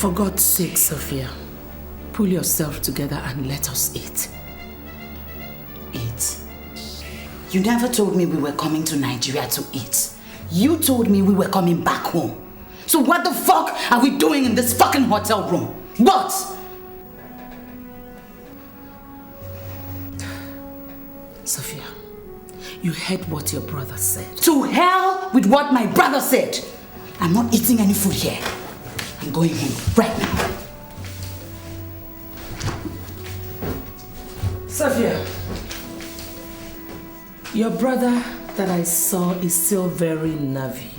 For God's sake, Sophia, pull yourself together and let us eat. Eat? You never told me we were coming to Nigeria to eat. You told me we were coming back home. So what the fuck are we doing in this fucking hotel room? What? Sophia, you heard what your brother said. To hell with what my brother said. I'm not eating any food here. I'm going home right now. Sophia, your brother that I saw is still very nervy.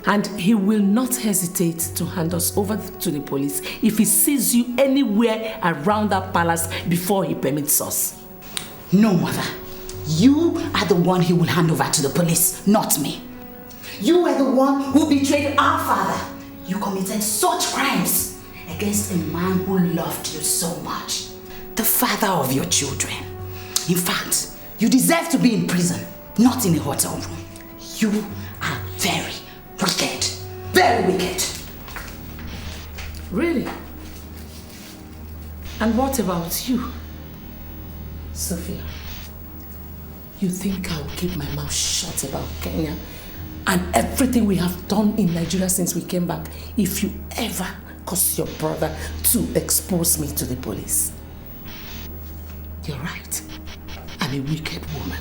And he will not hesitate to hand us over to the police if he sees you anywhere around that palace before he permits us. No, mother. You are the one he will hand over to the police, not me. You were the one who betrayed our father. You committed such crimes against a man who loved you so much. The father of your children. In fact, you deserve to be in prison, not in a hotel room. You are very wicked. Very wicked. Really? And what about you, Sophia? You think I'll keep my mouth shut about Kenya and everything we have done in Nigeria since we came back if you ever cause your brother to expose me to the police? You're right. I'm a wicked woman.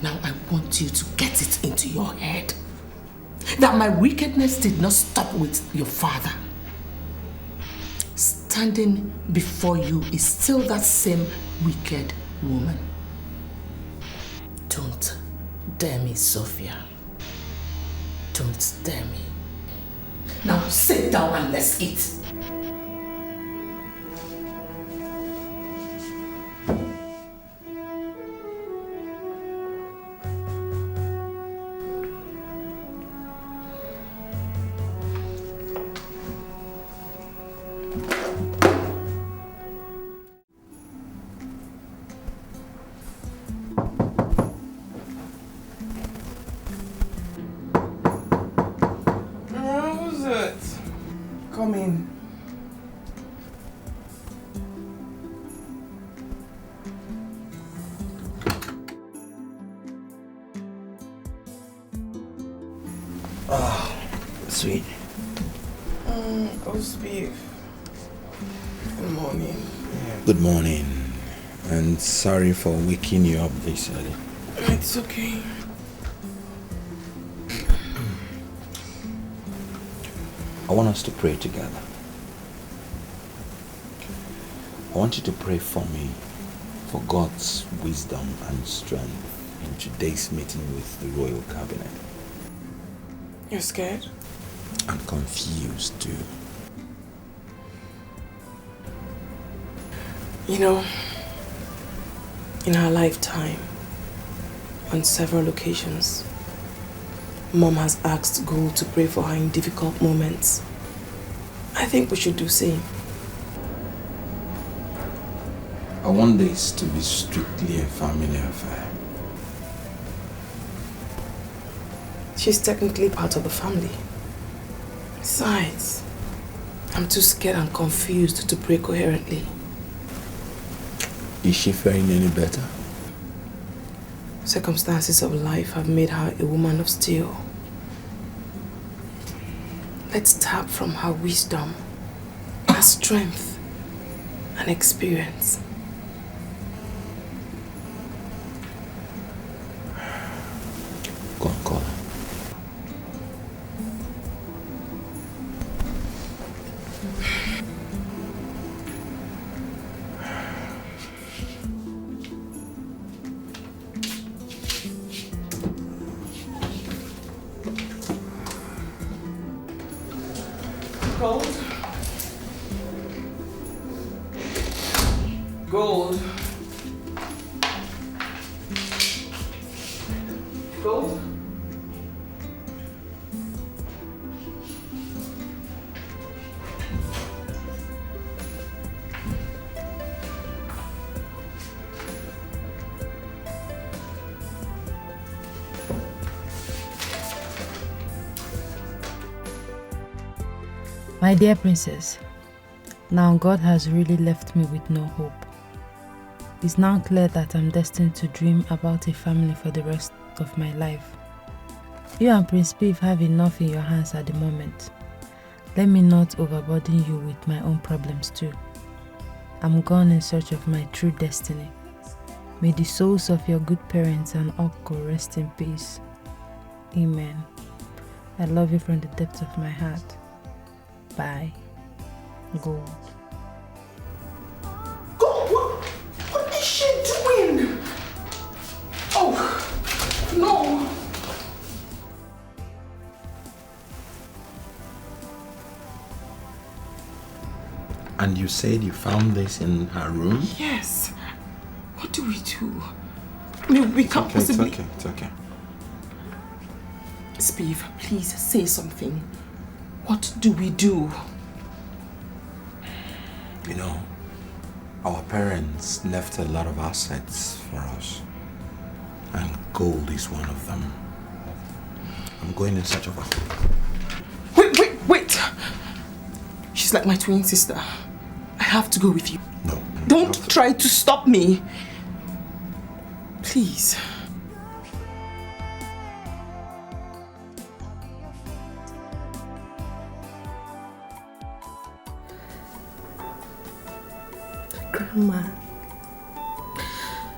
Now I want you to get it into your head that my wickedness did not stop with your father. Standing before you is still that same wicked woman. Don't dare me, Sophia. Don't dare me. Now sit down and let's eat. Come in. Sweet. Roast beef. Good morning. Good morning. And sorry for waking you up this early. It's okay. I want us to pray together. I want you to pray for me for God's wisdom and strength in today's meeting with the Royal Cabinet. You're scared? I'm confused too. You know, in our lifetime, on several occasions, Mom has asked God to pray for her in difficult moments. I think we should do same. I want this to be strictly a family affair. She's technically part of the family. Besides, I'm too scared and confused to pray coherently. Is she faring any better? Circumstances of life have made her a woman of steel. Let's tap from her wisdom, her strength, and experience. Go on, call her. Gold. Gold. Gold. My dear princess, now God has really left me with no hope. It's now clear that I'm destined to dream about a family for the rest of my life. You and Prince Piv have enough in your hands at the moment. Let me not overburden you with my own problems too. I'm gone in search of my true destiny. May the souls of your good parents and Okonkwo rest in peace. Amen. I love you from the depths of my heart. Bye. Gold. God, what is she doing? Oh, no. And you said you found this in her room? Yes. What do we do? I mean, we can't possibly... It's okay. Spiv, please say something. What do we do? You know, our parents left a lot of assets for us. And gold is one of them. I'm going in search of her. Wait! She's like my twin sister. I have to go with you. No. Don't try to stop me. Please. Grandma,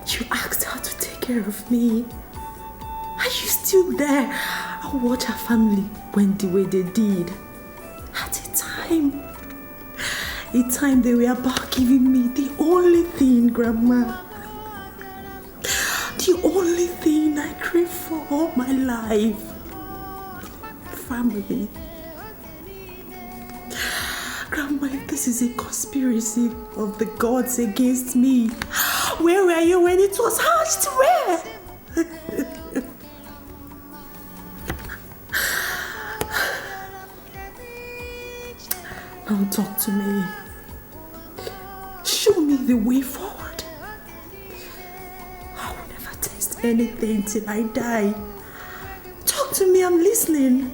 you asked her to take care of me. Are you still there? I watched her family went the way they did. At a time they were about giving me the only thing, Grandma. The only thing I crave for all my life. Family. Grandma, if this is a conspiracy of the gods against me, where were you when it was hatched? Where? Now talk to me. Show me the way forward. I will never taste anything till I die. Talk to me, I'm listening.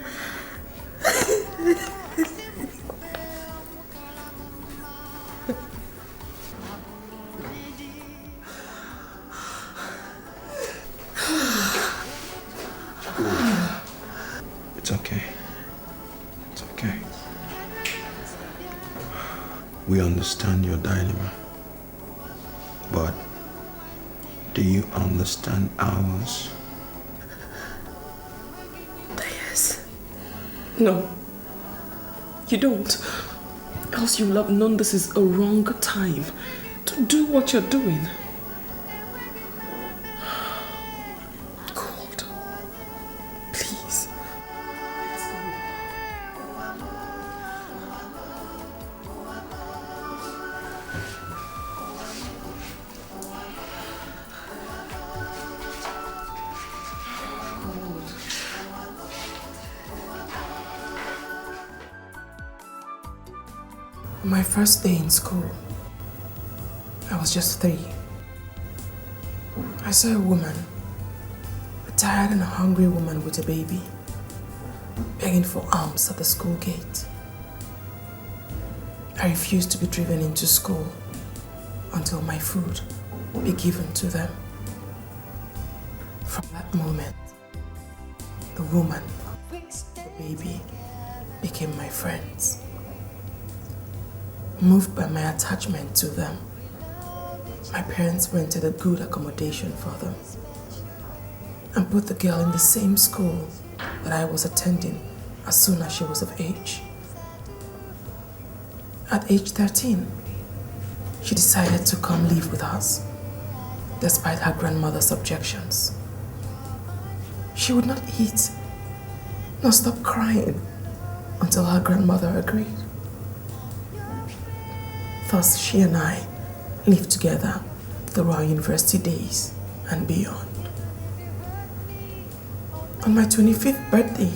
It's okay. It's okay. We understand your dilemma. But do you understand ours? Yes. No. You don't. Else you will have known this is a wrong time to do what you're doing. God. Please. Let's go. My first day in school, I was just 3. I saw a woman, a tired and hungry woman with a baby, begging for alms at the school gate. I refused to be driven into school until my food be given to them. From that moment, the woman, the baby, became my friends. Moved by my attachment to them, my parents rented a good accommodation for them and put the girl in the same school that I was attending as soon as she was of age. At age 13, she decided to come live with us, despite her grandmother's objections. She would not eat, nor stop crying until her grandmother agreed. Thus, she and I lived together through our university days and beyond. On my 25th birthday,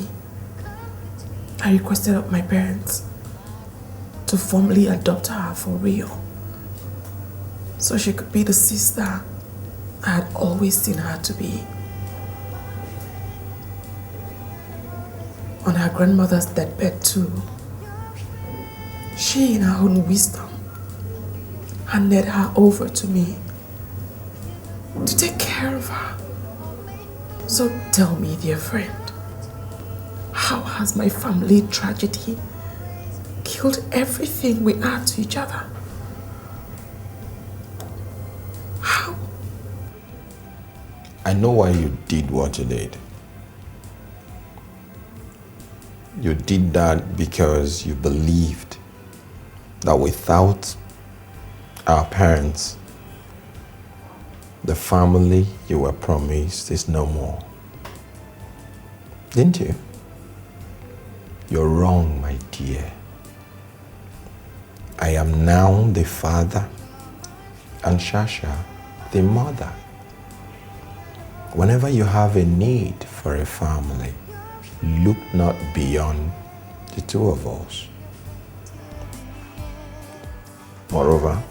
I requested of my parents to formally adopt her for real, so she could be the sister I had always seen her to be. On her grandmother's deathbed too, she in her own wisdom handed her over to me to take care of her. So tell me, dear friend, how has my family tragedy killed everything we add to each other? How? I know why you did what you did. You did that because you believed that without our parents, the family you were promised is no more. Didn't you? You're wrong, my dear. I am now the father and Shasha the mother. Whenever you have a need for a family, look not beyond the two of us. Moreover,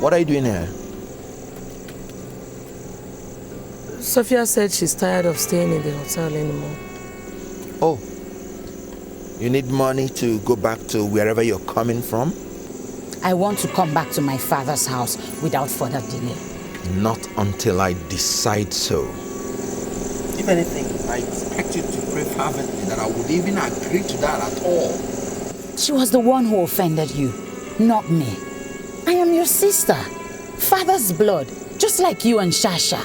what are you doing here? Sophia said she's tired of staying in the hotel anymore. Oh, you need money to go back to wherever you're coming from? I want to come back to my father's house without further delay. Not until I decide so. If anything, I expect you to pray fervently that I would even agree to that at all. She was the one who offended you, not me. I am your sister, father's blood, just like you and Shasha.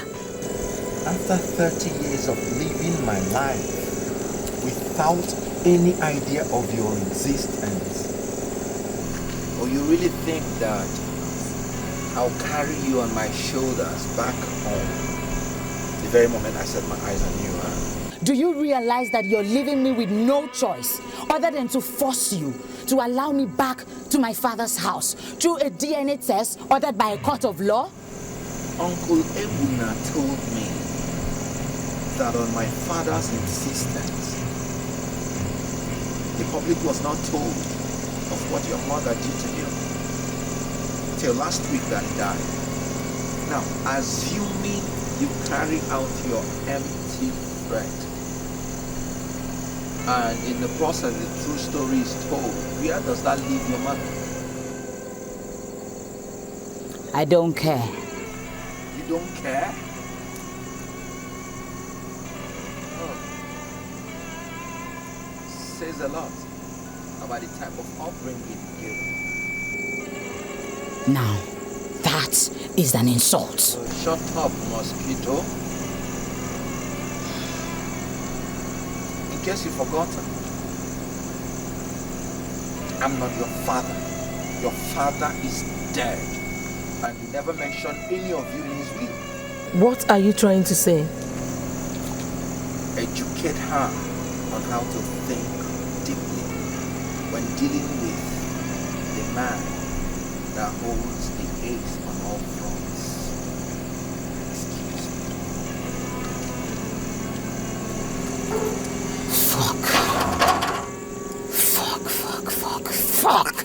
After 30 years of living my life without any idea of your existence, or you really think that I'll carry you on my shoulders back home the very moment I set my eyes on you, huh? Do you realize that you're leaving me with no choice other than to force you to allow me back to my father's house through a DNA test ordered by a court of law? Uncle Ebuna told me that on my father's insistence, the public was not told of what your mother did to you till last week that he died. Now, assuming you carry out your empty threat, and in the process the true story is told, where does that leave your mother? I don't care. You don't care? Oh. Says a lot about the type of upbringing you give. Now, that is an insult. So shut up, mosquito. In case you've forgotten, I'm not your father. Your father is dead. And he never mentioned any of you in his will. What are you trying to say? Educate her on how to think deeply when dealing with the man that holds the ace on all fronts. Excuse me. Fuck.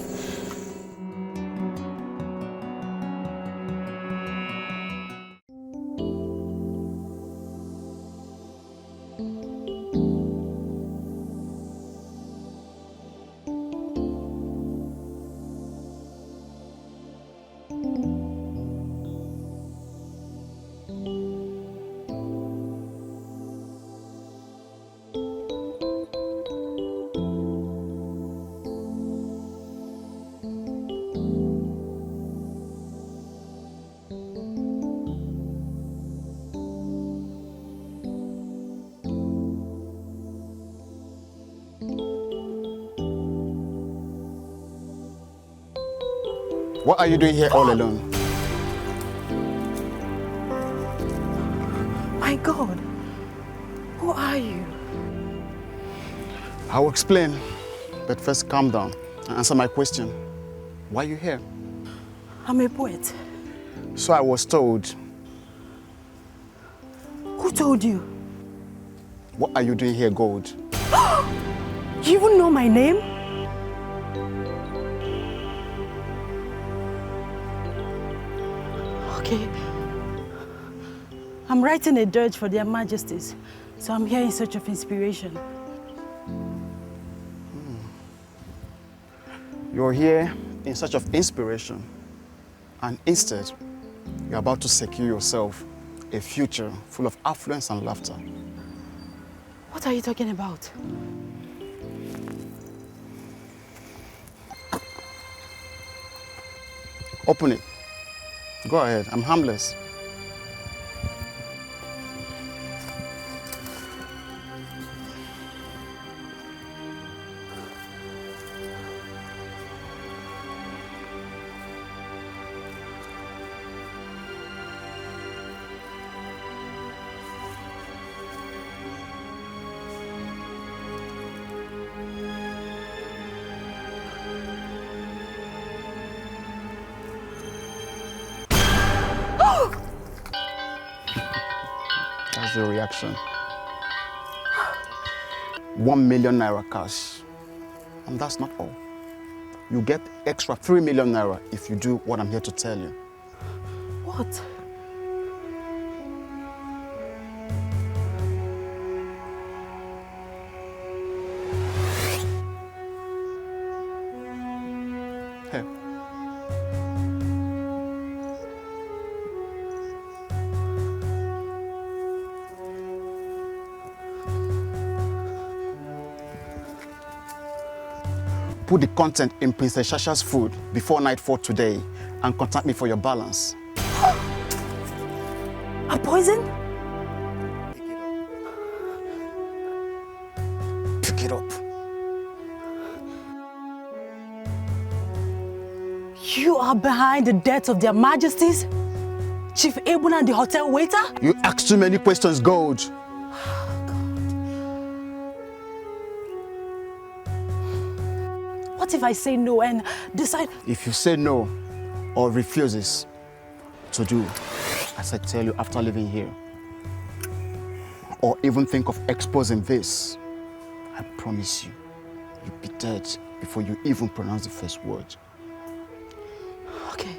What are you doing here all alone? God. Who are you? I'll explain, but first calm down and answer my question. Why are you here? I'm a poet. So I was told. Who told you? What are you doing here, Gold? You even know my name? Okay. I'm writing a dirge for their majesties, so I'm here in search of inspiration. You're here in search of inspiration, and instead, you're about to secure yourself a future full of affluence and laughter. What are you talking about? Open it. Go ahead, I'm harmless. That's the reaction. 1 million naira cash. And that's not all. You get extra 3 million naira if you do what I'm here to tell you. What? Here. Put the content in Princess Shasha's food before nightfall today and contact me for your balance. A poison? Pick it up. You are behind the death of their majesties? Chief Ebuna and the hotel waiter? You ask too many questions, Gold. What if I say no and decide? If you say no or refuses to do as I tell you after leaving here, or even think of exposing this, I promise you, you'll be dead before you even pronounce the first word. Okay.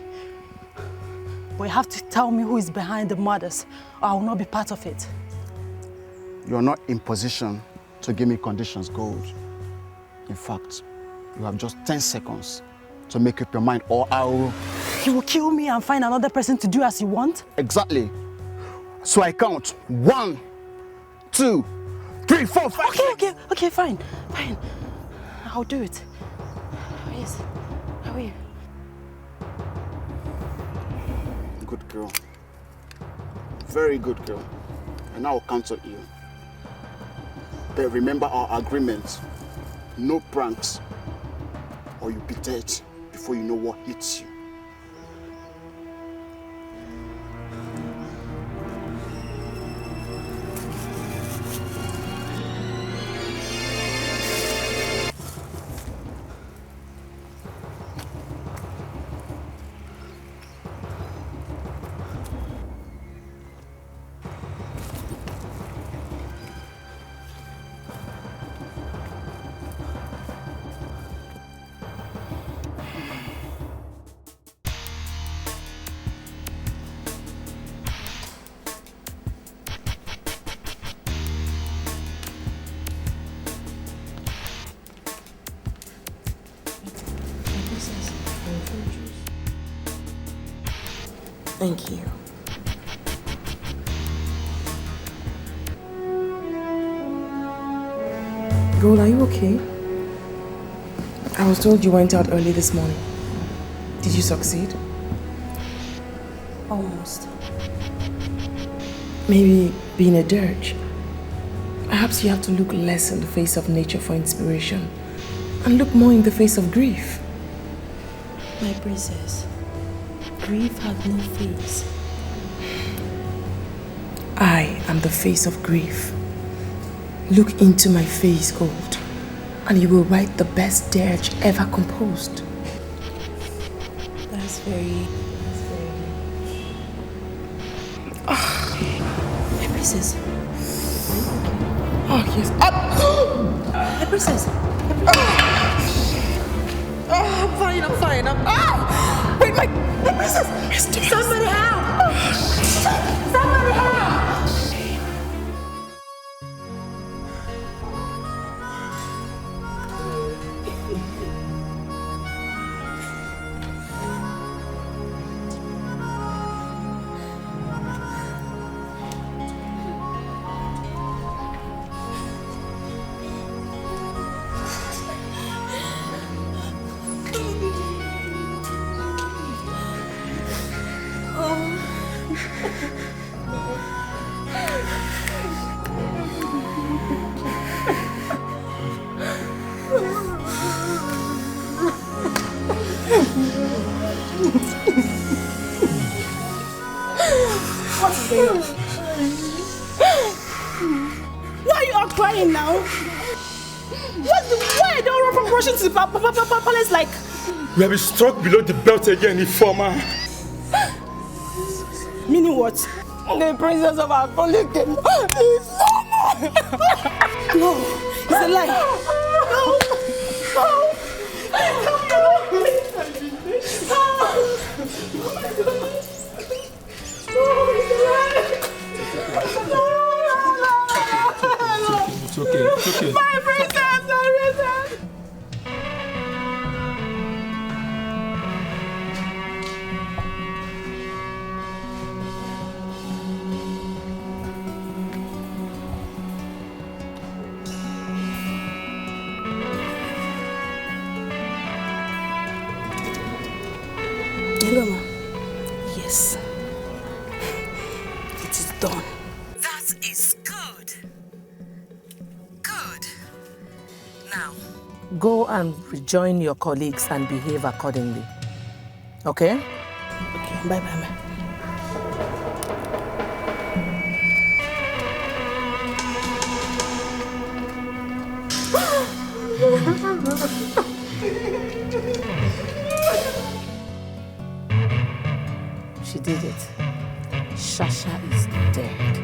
But you have to tell me who is behind the murders, or I will not be part of it. You're not in position to give me conditions, Gold. In fact, you have just 10 seconds to make up your mind, or I will... You will kill me and find another person to do as you want? Exactly. So I count 1, 2, 3, 4, 5. Okay, fine. I'll do it. Yes, I will. Good girl. Very good girl. And I will counsel you. But remember our agreement. No pranks, or you'll be dead before you know what hits you. Thank you. Gold, are you okay? I was told you went out early this morning. Did you succeed? Almost. Maybe being a dirge. Perhaps you have to look less in the face of nature for inspiration and look more in the face of grief. My princess, grief has no face. I am the face of grief. Look into my face, Gold, and you will write the best dirge ever composed. That's very... My princess. Oh, yes. My princess. I'm fine. Wait, my princess! Somebody help! Somebody help! Why are you all crying now? Why don't run from rushing to the palace like... We have been struck below the belt again, Informer. Meaning what? The princess of our colleague is No, it's a lie. It's okay. my princess, my princess. Hello, ma. Yes. It is done. That is good. Good. Now, go and rejoin your colleagues and behave accordingly. Okay? Okay, bye-bye, ma. She did it. Shasha is dead.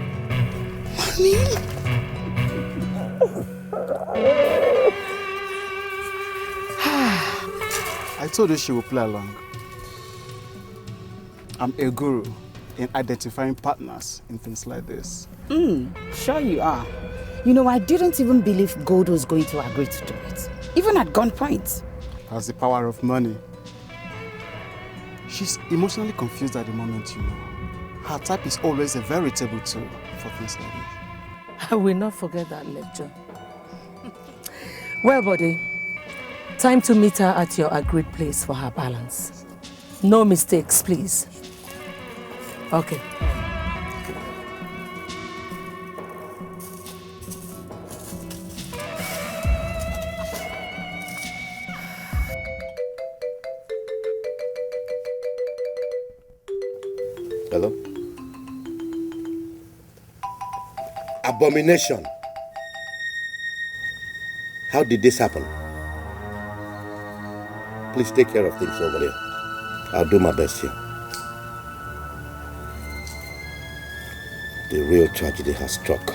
I told you she would play along. I'm a guru in identifying partners in things like this. Sure you are. You know, I didn't even believe Gold was going to agree to do it. Even at gunpoint. That's the power of money. She's emotionally confused at the moment, you know. Her type is always a veritable tool for things like this. I will not forget that lecture. Well, buddy, time to meet her at your agreed place for her balance. No mistakes, please. Okay. Hello? Abomination. How did this happen? Please take care of things over there. I'll do my best here. The real tragedy has struck.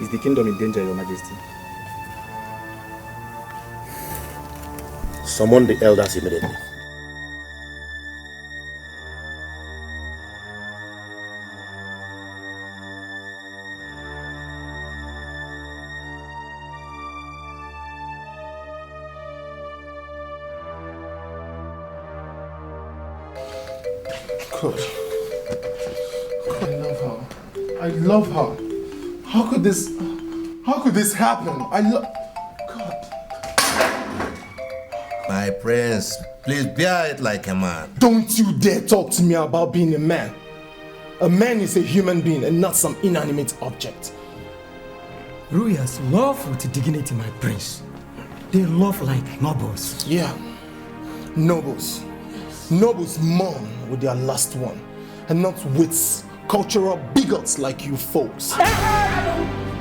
Is the kingdom in danger, Your Majesty? Summon the elders immediately. God, I love her. I love her. How could this happen? God. My prince, please bear it like a man. Don't you dare talk to me about being a man. A man is a human being and not some inanimate object. Warriors love with dignity, my prince. They love like nobles. Yeah, nobles. Nobles mourn with their last one, and not wits cultural bigots like you folks.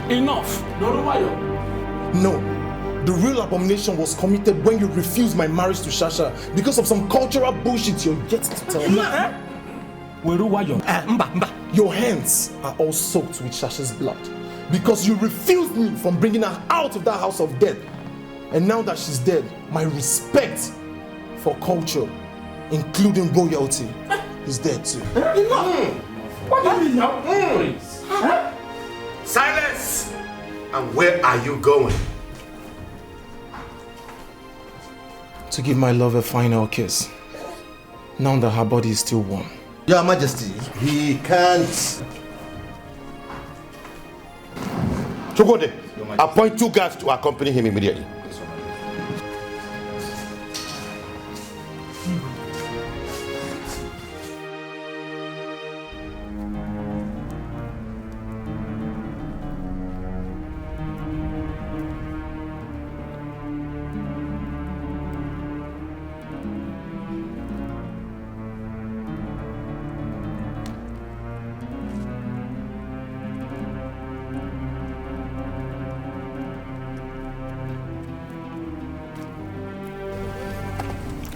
Enough! No. The real abomination was committed when you refused my marriage to Shasha because of some cultural bullshit you're yet to tell me. Your hands are all soaked with Shasha's blood because you refused me from bringing her out of that house of death. And now that she's dead, my respect for culture, including royalty, is dead too. What do you mean now? Silence! And where are you going? To give my love a final kiss, now that her body is still warm. Your Majesty, he can't. Chogode, appoint 2 guards to accompany him immediately.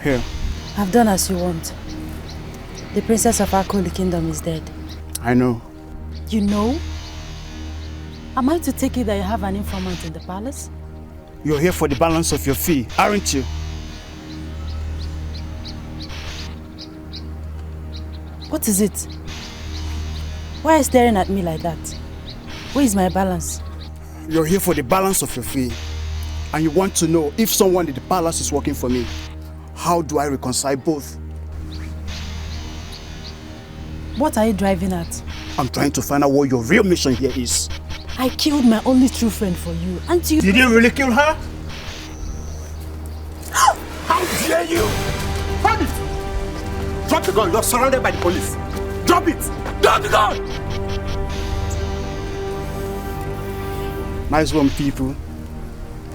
Here. I've done as you want. The princess of our holy kingdom is dead. I know. You know? Am I to take it that you have an informant in the palace? You're here for the balance of your fee, aren't you? What is it? Why are you staring at me like that? Where is my balance? You're here for the balance of your fee. And you want to know if someone in the palace is working for me. How do I reconcile both? What are you driving at? I'm trying to find out what your real mission here is. I killed my only true friend for you, and you... You didn't really kill her? How dare you! Hold it! Drop the gun, you're surrounded by the police. Drop it! Drop the gun! Nice one, people.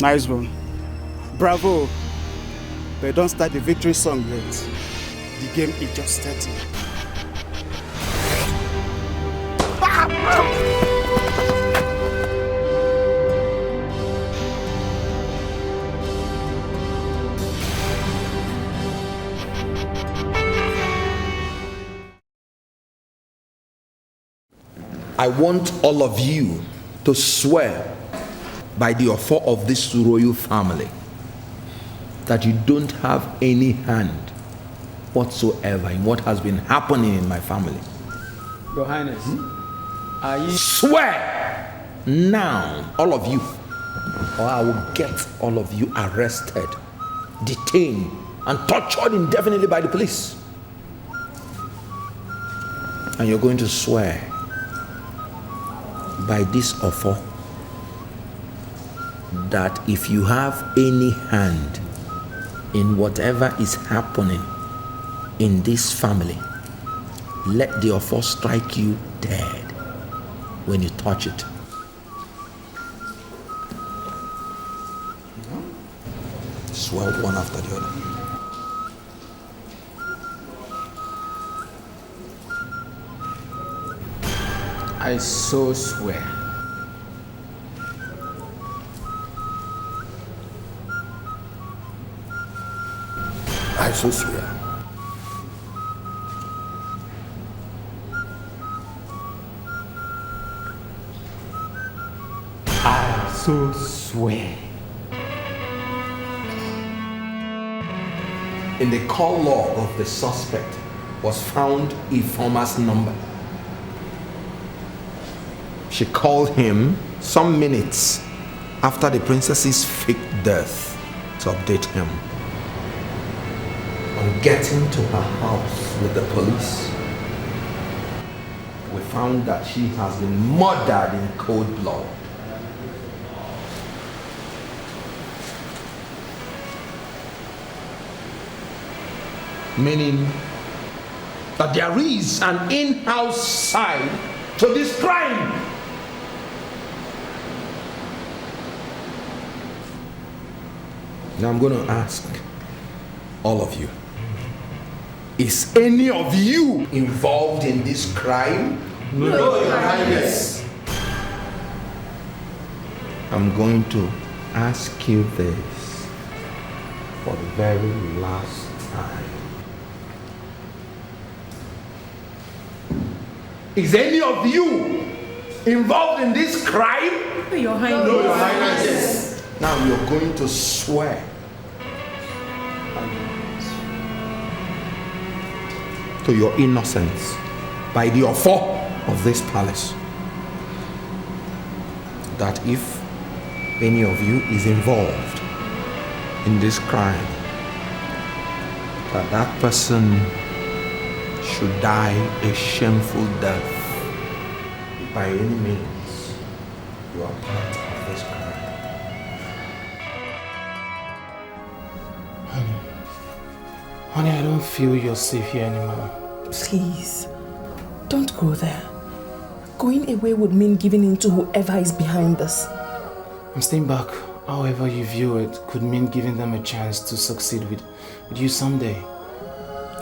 Nice one. Bravo. But don't start the victory song yet. The game is just starting. I want all of you to swear by the author of this royal family that you don't have any hand whatsoever in what has been happening in my family. Your Highness, are you... Swear now, all of you, or I will get all of you arrested, detained, and tortured indefinitely by the police. And you're going to swear by this offer that if you have any hand in whatever is happening in this family, let the offer strike you dead when you touch it. Swear one after the other. I so swear. I so swear. I so swear. In the call log of the suspect was found Ifeoma's number. She called him some minutes after the princess's fake death to update him. On getting to her house with the police, we found that she has been murdered in cold blood. Meaning that there is an in-house side to this crime. Now I'm going to ask all of you, is any of you involved in this crime No, Your Highness. I'm going to ask you this for the very last time. Is any of you involved in this crime? No, Your Highness. No, Your Highness. Now you're going to swear to your innocence by the author of this palace, that if any of you is involved in this crime, that person should die a shameful death. By any means, you are part of this crime. Honey, I don't feel you're safe here anymore. Please, don't go there. Going away would mean giving in to whoever is behind this. I'm staying back. However you view it could mean giving them a chance to succeed with you someday.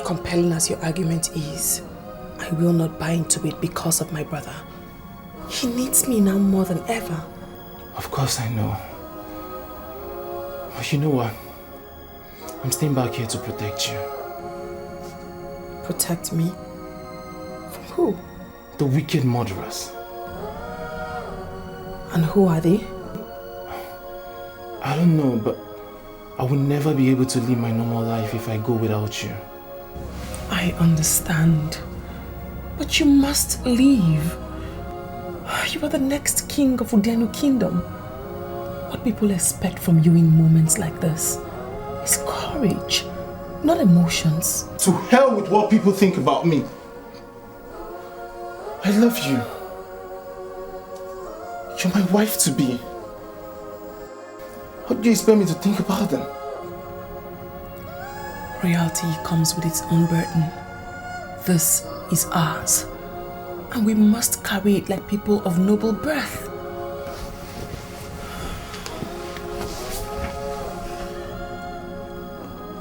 Compelling as your argument is, I will not buy into it because of my brother. He needs me now more than ever. Of course I know. But you know what? I'm staying back here to protect you. Protect me? From who? The wicked murderers. And who are they? I don't know, but I will never be able to live my normal life if I go without you. I understand. But you must leave. You are the next king of Udianu Kingdom. What people expect from you in moments like this is courage, not emotions. To hell with what people think about me. I love you. You're my wife-to-be. What do you expect me to think about them? Royalty comes with its own burden. This is ours. And we must carry it like people of noble birth.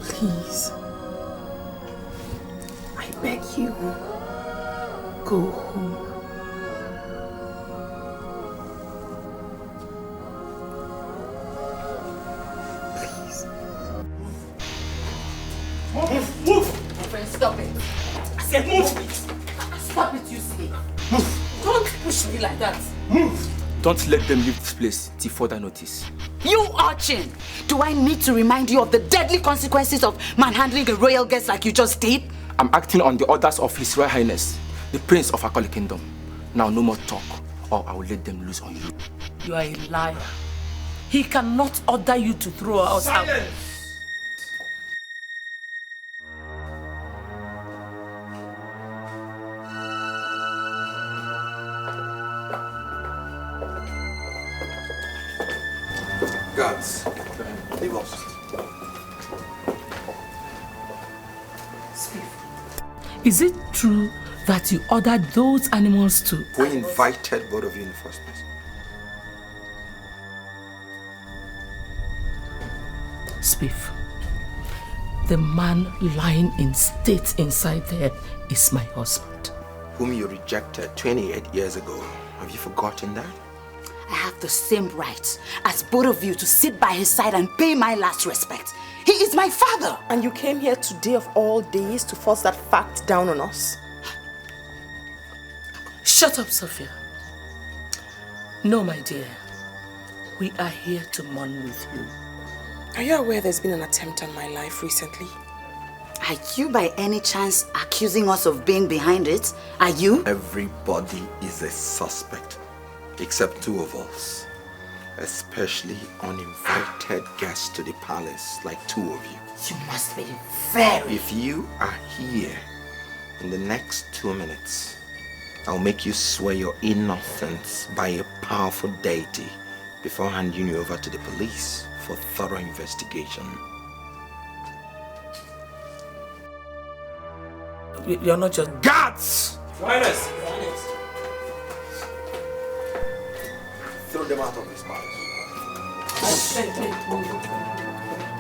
Please. I beg you. Go home. Please. Move! Friend, stop it. I said move! Stop it, you see. Move! Don't push me like that. Move! Don't let them leave this place till further notice. You urchin! Do I need to remind you of the deadly consequences of manhandling a royal guest like you just did? I'm acting on the orders of His Royal Highness, the Prince of Akoli Kingdom. Now no more talk, or I will let them loose on you. You are a liar. He cannot order you to throw us out. Silence! Guards, leave us. Is it true that you ordered those animals to... Who invited both of you in the first place? Spiff, the man lying in state inside there is my husband. Whom you rejected 28 years ago. Have you forgotten that? I have the same right as both of you to sit by his side and pay my last respect. He is my father. And you came here today of all days to force that fact down on us? Shut up, Sophia. No, my dear. We are here to mourn with you. Are you aware there's been an attempt on my life recently? Are you by any chance accusing us of being behind it? Are you? Everybody is a suspect, except two of us. Especially uninvited guests to the palace, like two of you. You must be very... If you are here in the next 2 minutes, I'll make you swear your innocence by a powerful deity before handing you over to the police for thorough investigation. You're not just... Guards! Your Highness! Throw them out of this palace.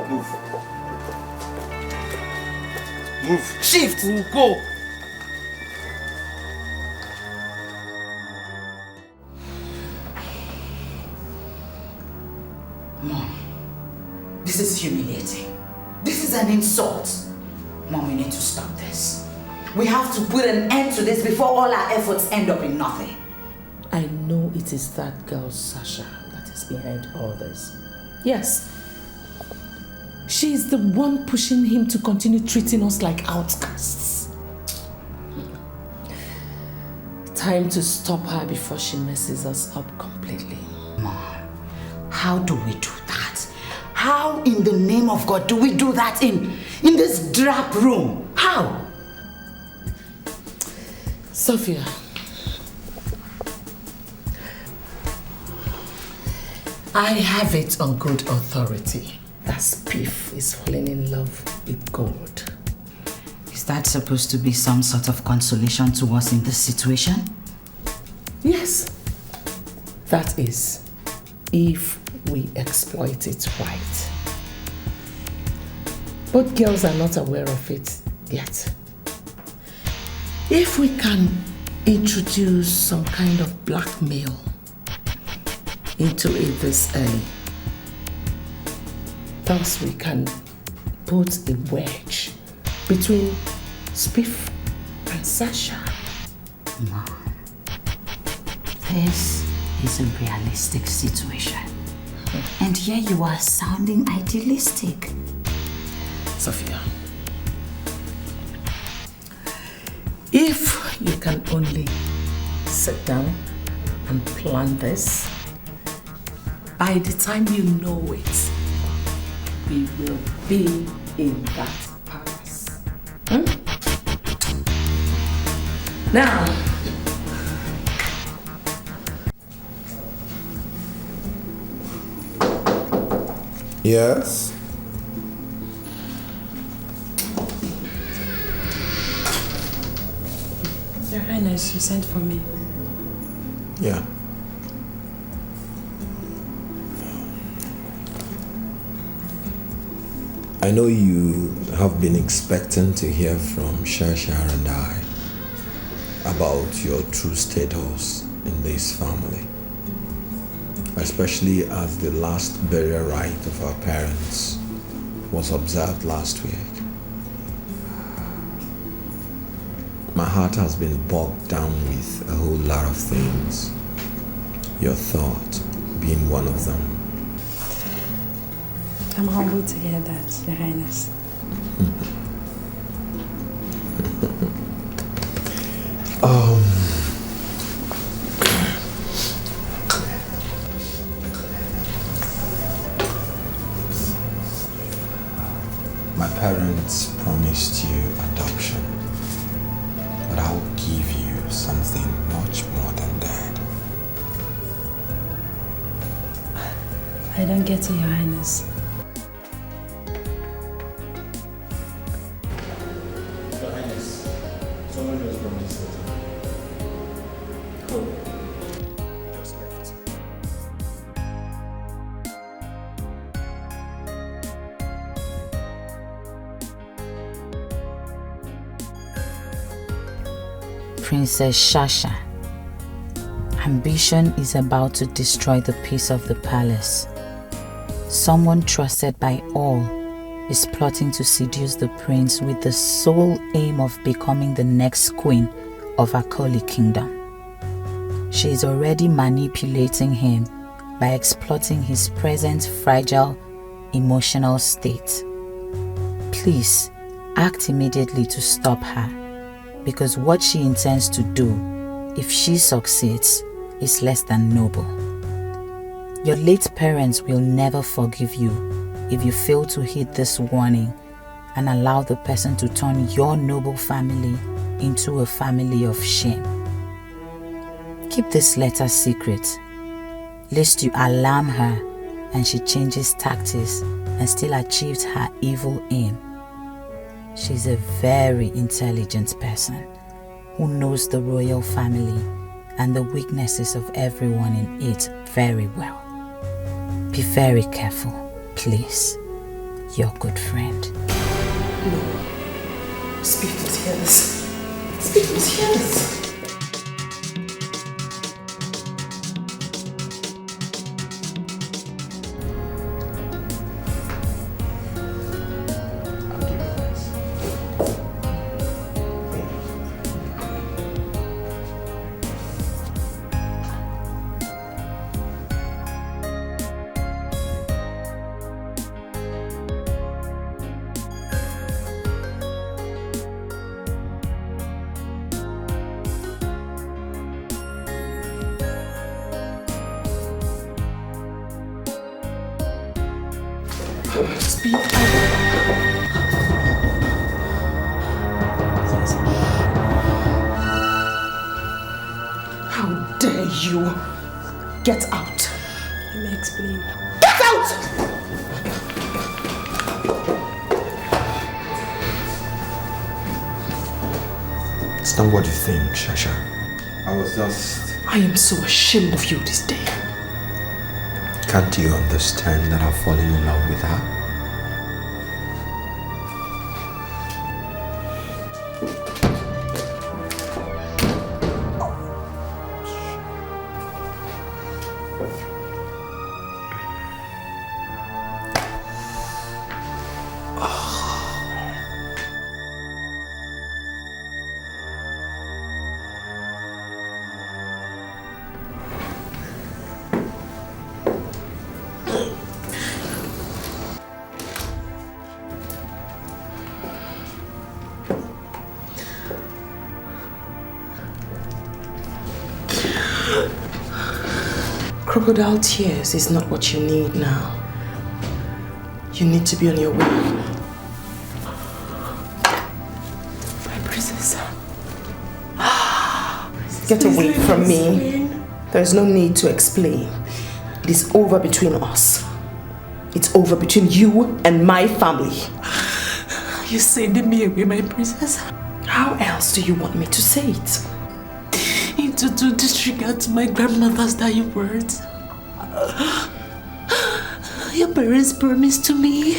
Move. Move. Shift. We'll go. insult. Mom, we need to stop this. We have to put an end to this before all our efforts end up in nothing. I know it is that girl, Sasha, that is behind all this. Yes. She is the one pushing him to continue treating us like outcasts. Time to stop her before she messes us up completely. Mom, how do we do that? How in the name of God do we do that in this drab room? How? Sophia, I have it on good authority that Spiff is falling in love with God. Is that supposed to be some sort of consolation to us in this situation? Yes, that is, if we exploit it right. But girls are not aware of it yet. If we can introduce some kind of blackmail into it this early, thus we can put a wedge between Spiff and Sasha. Mom, this is a realistic situation. And here you are sounding idealistic. Sophia, if you can only sit down and plan this, by the time you know it, we will be in that palace. Now, yes? Your Highness, you sent for me. Yeah. I know you have been expecting to hear from Shasha and I about your true status in this family, especially as the last burial rite of our parents was observed last week. My heart has been bogged down with a whole lot of things, your thought being one of them. I'm humbled to hear that, Your Highness. My parents promised you adoption, but I'll give you something much more than that. I don't get it, Your Highness. Your Highness, someone just brought this letter. Who? He just left. Princess Shasha. Ambition is about to destroy the peace of the palace. Someone trusted by all is plotting to seduce the prince with the sole aim of becoming the next queen of Akoli kingdom. She is already manipulating him by exploiting his present fragile emotional state. Please act immediately to stop her, because what she intends to do, if she succeeds, is less than noble. Your late parents will never forgive you if you fail to heed this warning and allow the person to turn your noble family into a family of shame. Keep this letter secret, lest you alarm her and she changes tactics and still achieves her evil aim. She's a very intelligent person who knows the royal family and the weaknesses of everyone in it very well. Be very careful, please. Your good friend. no. Speak to tears. Speak to tears. speak. How dare you? Get out. Let me explain. Get out! It's not what you think, Shasha. I was just... I am so ashamed of you this day. Can't you understand that I've fallen in love with her? Crocodile tears is not what you need now. You need to be on your way. My princess. Get away from me. There's no need to explain. It is over between us. It's over between you and my family. You're sending me away, my princess? How else do you want me to say it? To disregard to my grandmother's dying words. Your parents promised to me.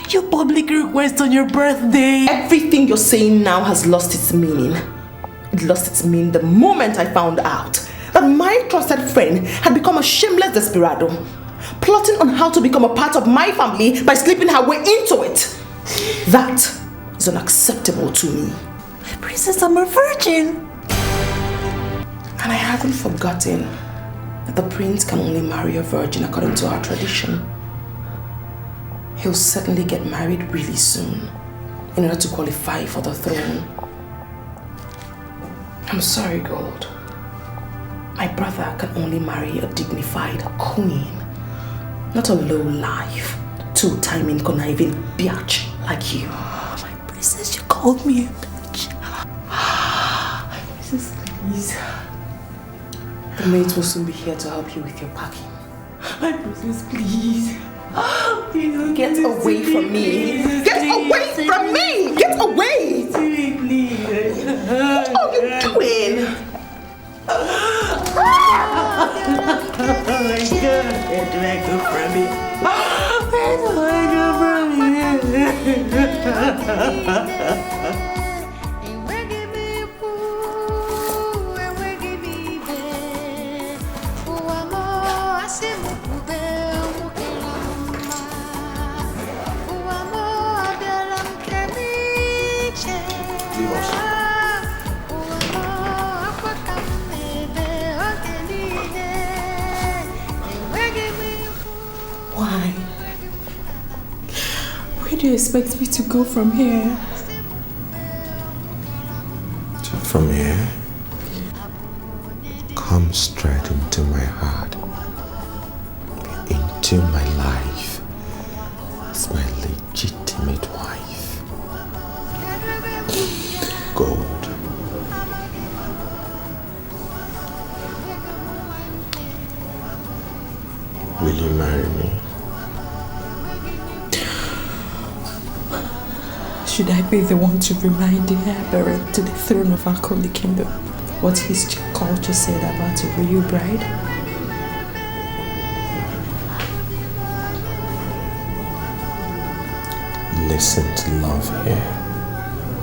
Your public request on your birthday. Everything you're saying now has lost its meaning. It lost its meaning the moment I found out that my trusted friend had become a shameless desperado, plotting on how to become a part of my family by slipping her way into it. That is unacceptable to me. My princess, I'm a virgin. And I haven't forgotten that the prince can only marry a virgin according to our tradition. He'll certainly get married really soon in order to qualify for the throne. I'm sorry, Gold. My brother can only marry a dignified queen, not a low-life, two-timing, conniving biatch like you. My princess, you called me a bitch. My princess, please. The maids will soon be here to help you with your packing. My princess, please. Please get away from me. Get away from me! Get away! Please. What are you doing? Oh my God, where do I go from here? Where do I go from here? Why? Where do you expect me to go from here? From here? Come straight into my heart, into my life as my legitimate wife. Gold. Will you marry me? Should I be the one to remind the heir apparent to the throne of our holy kingdom what his culture said about a real bride? Listen to love here,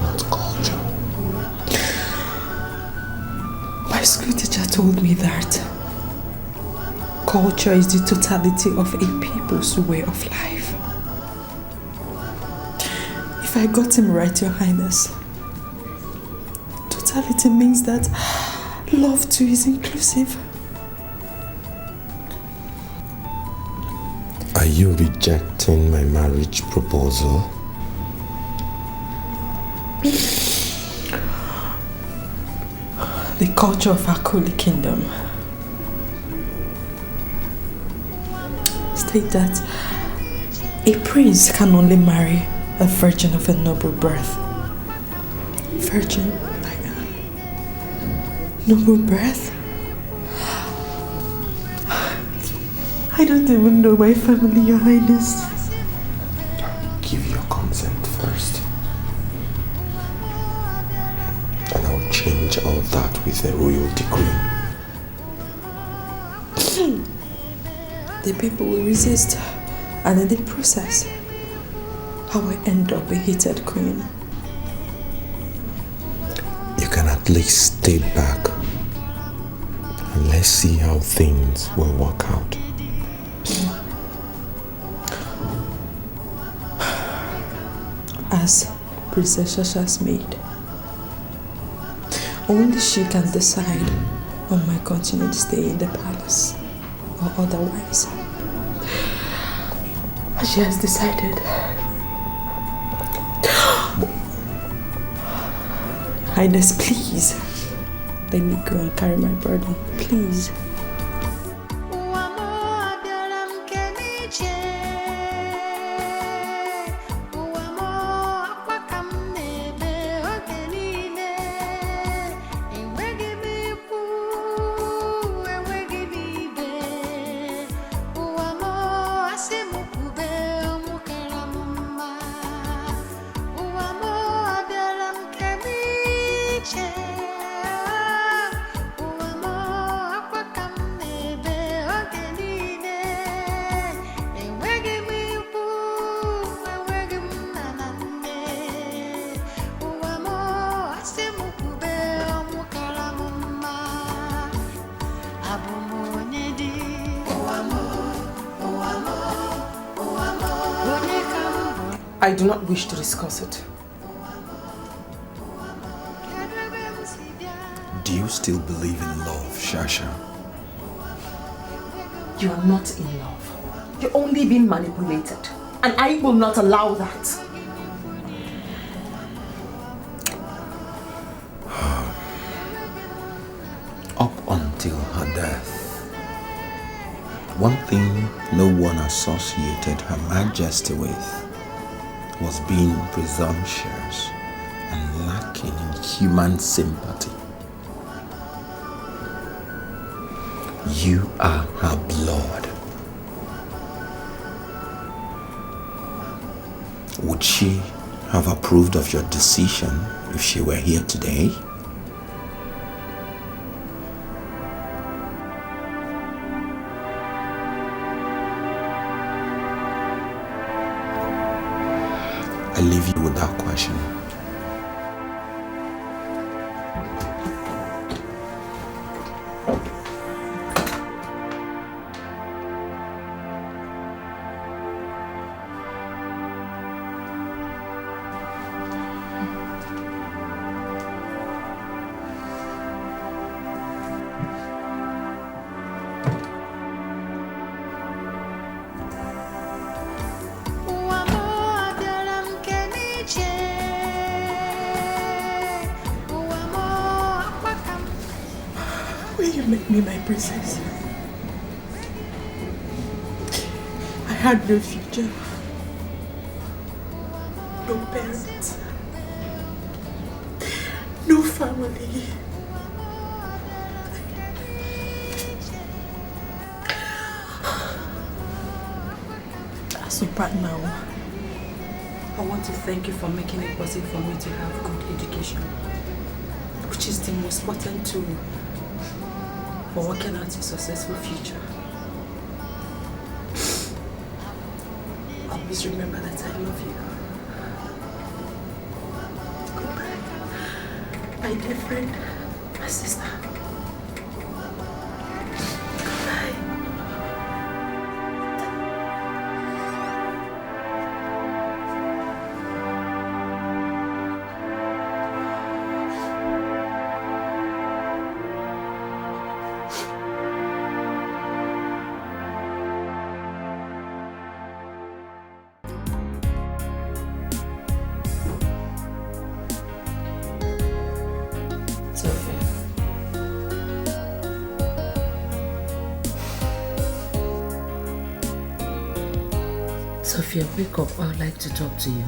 not culture. My school teacher told me that culture is the totality of a people's way of life. If I got him right, Your Highness, totality means that love too is inclusive. Are you rejecting my marriage proposal? The culture of our holy kingdom state that A prince can only marry a virgin of a noble birth. Virgin like noble birth? I don't even know my family, Your Highness. Give your consent first. And I'll change all that with a royal decree. The people will resist, and in the process, I will end up a hated queen. You can at least stay back and let's see how things will work out. As Princess Shasha's maid, only she can decide on my continued stay in the palace or otherwise. She has decided. Highness, please. Let me go and carry my burden, please. I do not wish to discuss it. Do you still believe in love, Shasha? You are not in love. You're only being manipulated. And I will not allow that. Up until her death, one thing no one associated Her Majesty with was being presumptuous and lacking in human sympathy. You are her blood. Would she have approved of your decision if she were here today? I leave you with that question. Make me my princess. I had no future, no parents, no family. So right now, I want to thank you for making it possible for me to have good education, which is the most important tool for working out a successful future. Always remember that I love you. Goodbye, my dear friend, my sister. Sophia, wake up. I'd like to talk to you.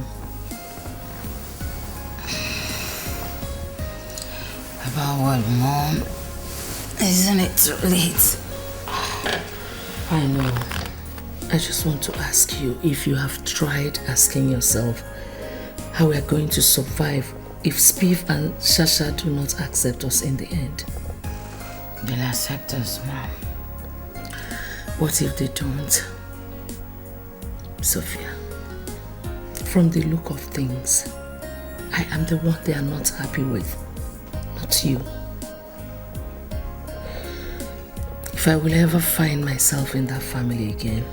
About what, Mom? Isn't it too late? I know. I just want to ask you if you have tried asking yourself how we are going to survive if Spiv and Shasha do not accept us in the end. They'll accept us, Mom. What if they don't? Sophia, from the look of things, I am the one they are not happy with, not you. If I will ever find myself in that family again,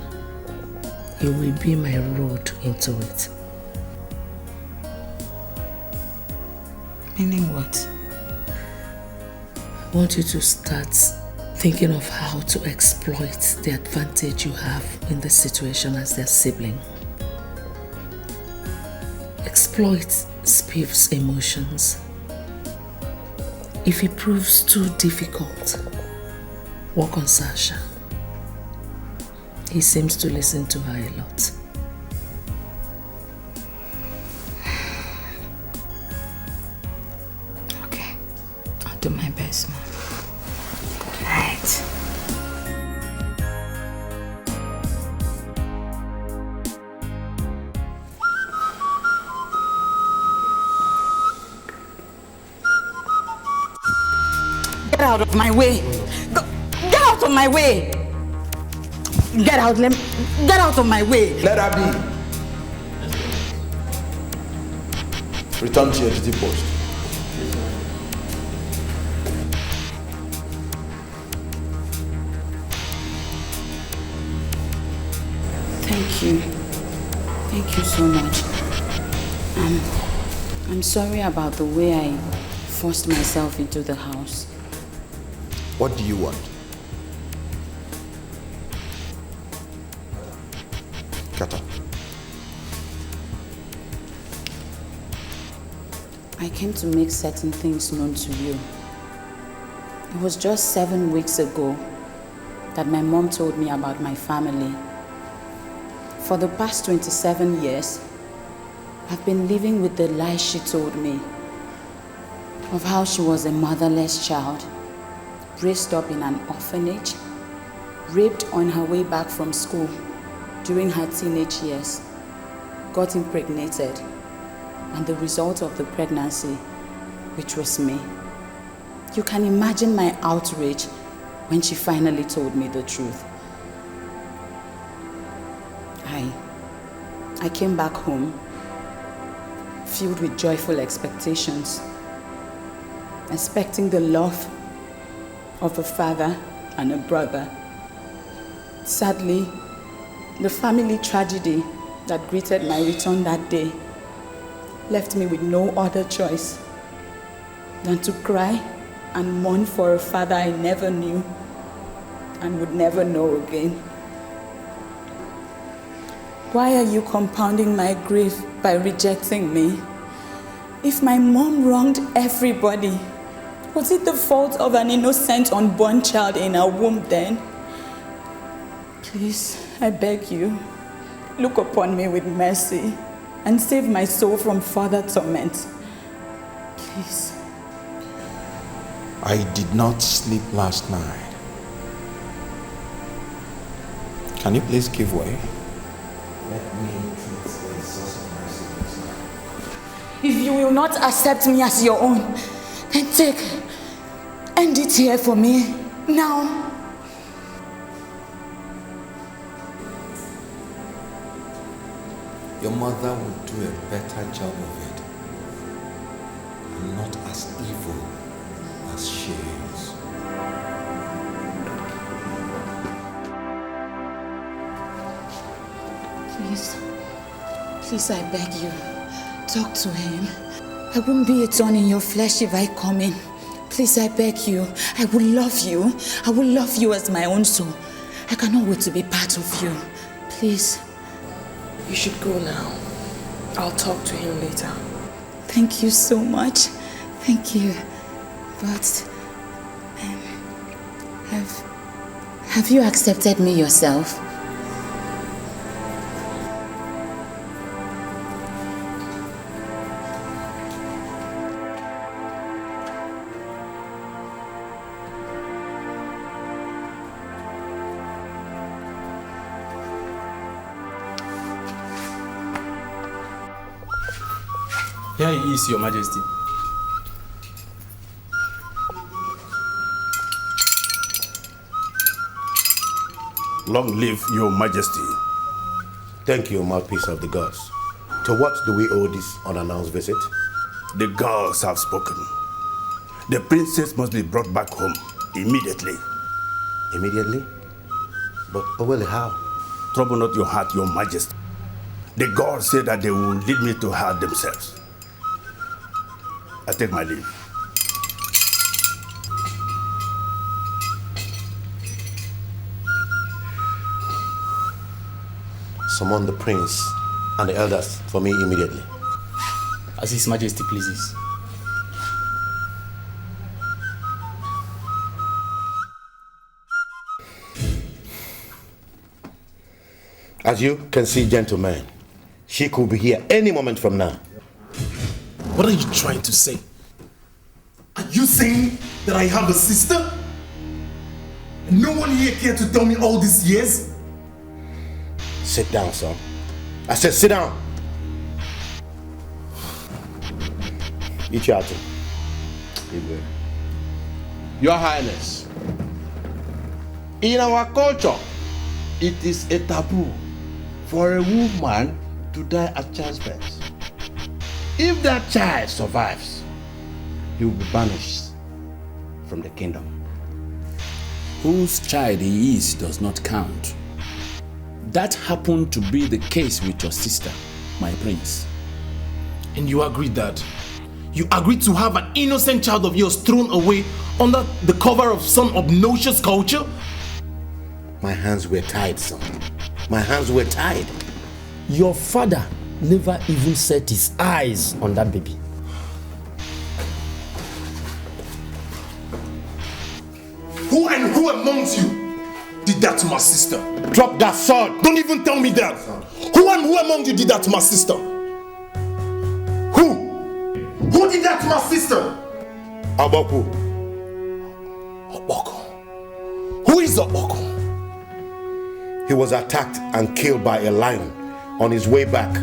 it will be my road into it. Meaning what? I want you to start thinking of how to exploit the advantage you have in this situation as their sibling. Exploit Spiv's emotions. If it proves too difficult, work on Sasha. He seems to listen to her a lot. Okay, I'll do my best, Mom. Right. Get out of my way! Get out of my way! Get out, get out of my way! Let her be. Return to your duty post. Thank you. Thank you so much. I'm sorry about the way I forced myself into the house. What do you want? Get up. I came to make certain things known to you. It was just 7 weeks ago that my mom told me about my family. For the past 27 years, I've been living with the lies she told me of how she was a motherless child, raised up in an orphanage, raped on her way back from school during her teenage years, got impregnated, and the result of the pregnancy, which was me. You can imagine my outrage when she finally told me the truth. I came back home filled with joyful expectations, expecting the love of a father and a brother. Sadly, the family tragedy that greeted my return that day left me with no other choice than to cry and mourn for a father I never knew and would never know again. Why are you compounding my grief by rejecting me? If my mom wronged everybody, was it the fault of an innocent unborn child in her womb then? Please, I beg you, look upon me with mercy and save my soul from further torment. Please. I did not sleep last night. Can you please give way? Let me treat the source of mercy this night. If you will not accept me as your own, then end it here for me, now. Your mother would do a better job of it. I'm not as evil as she is. Please, I beg you, talk to him. I wouldn't be a thorn in your flesh if I come in. Please, I beg you, I will love you. I will love you as my own soul. I cannot wait to be part of you. Please. You should go now. I'll talk to him later. Thank you so much. Thank you. But have you accepted me yourself? ease, Your Majesty. Long live Your Majesty. Thank you, mouthpiece of the gods. To what do we owe this unannounced visit? The gods have spoken. The princess must be brought back home immediately. Immediately? But Owele, how? Trouble not your heart, Your Majesty. The gods say that they will lead me to her themselves. I take my leave. Summon the prince and the elders for me immediately. As His Majesty pleases. As you can see, gentlemen, she could be here any moment from now. What are you trying to say? Are you saying that I have a sister? And no one here cared to tell me all these years? Sit down, son. I said sit down. Eat your item. Your Highness, in our culture, it is a taboo for a woman to die at childbirth. If that child survives, he will be banished from the kingdom. Whose child he is does not count. That happened to be the case with your sister, my prince. And you agreed that? You agreed to have an innocent child of yours thrown away under the cover of some obnoxious culture? My hands were tied, son. My hands were tied. Your father never even set his eyes on that baby. Who amongst you did that to my sister? Drop that sword! Don't even tell me that! Who among you did that to my sister? Who did that to my sister? Aboku. Oboko. Who is Oboko? He was attacked and killed by a lion on his way back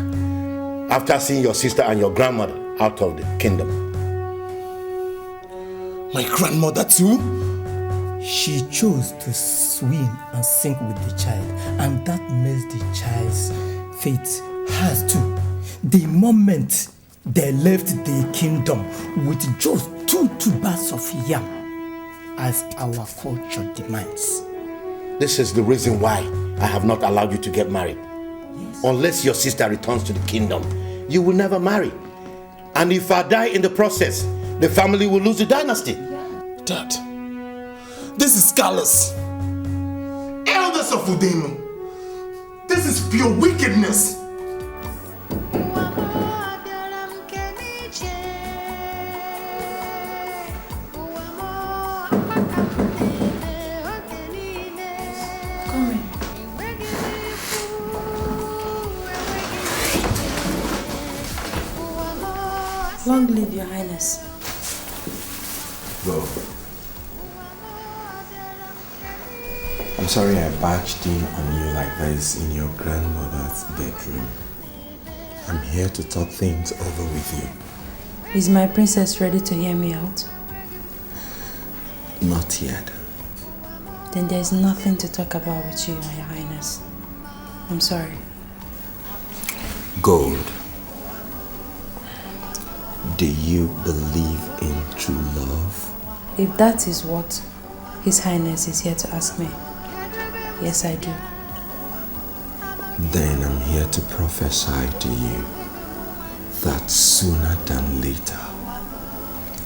after seeing your sister and your grandmother out of the kingdom. My grandmother too? She chose to swim and sink with the child, and that makes the child's fate hers too. The moment they left the kingdom with just two tubers of yam, as our culture demands. This is the reason why I have not allowed you to get married. Yes. Unless your sister returns to the kingdom, you will never marry. And if I die in the process, the family will lose the dynasty. Dad, this is callous. Elders of Udemu, this is pure wickedness. Long live your highness. Go. I'm sorry I barged in on you like this in your grandmother's bedroom. I'm here to talk things over with you. Is my princess ready to hear me out? Not yet. Then there's nothing to talk about with you, your highness. I'm sorry. Gold. Do you believe in true love? If that is what His Highness is here to ask me, yes, I do. Then I'm here to prophesy to you that sooner than later,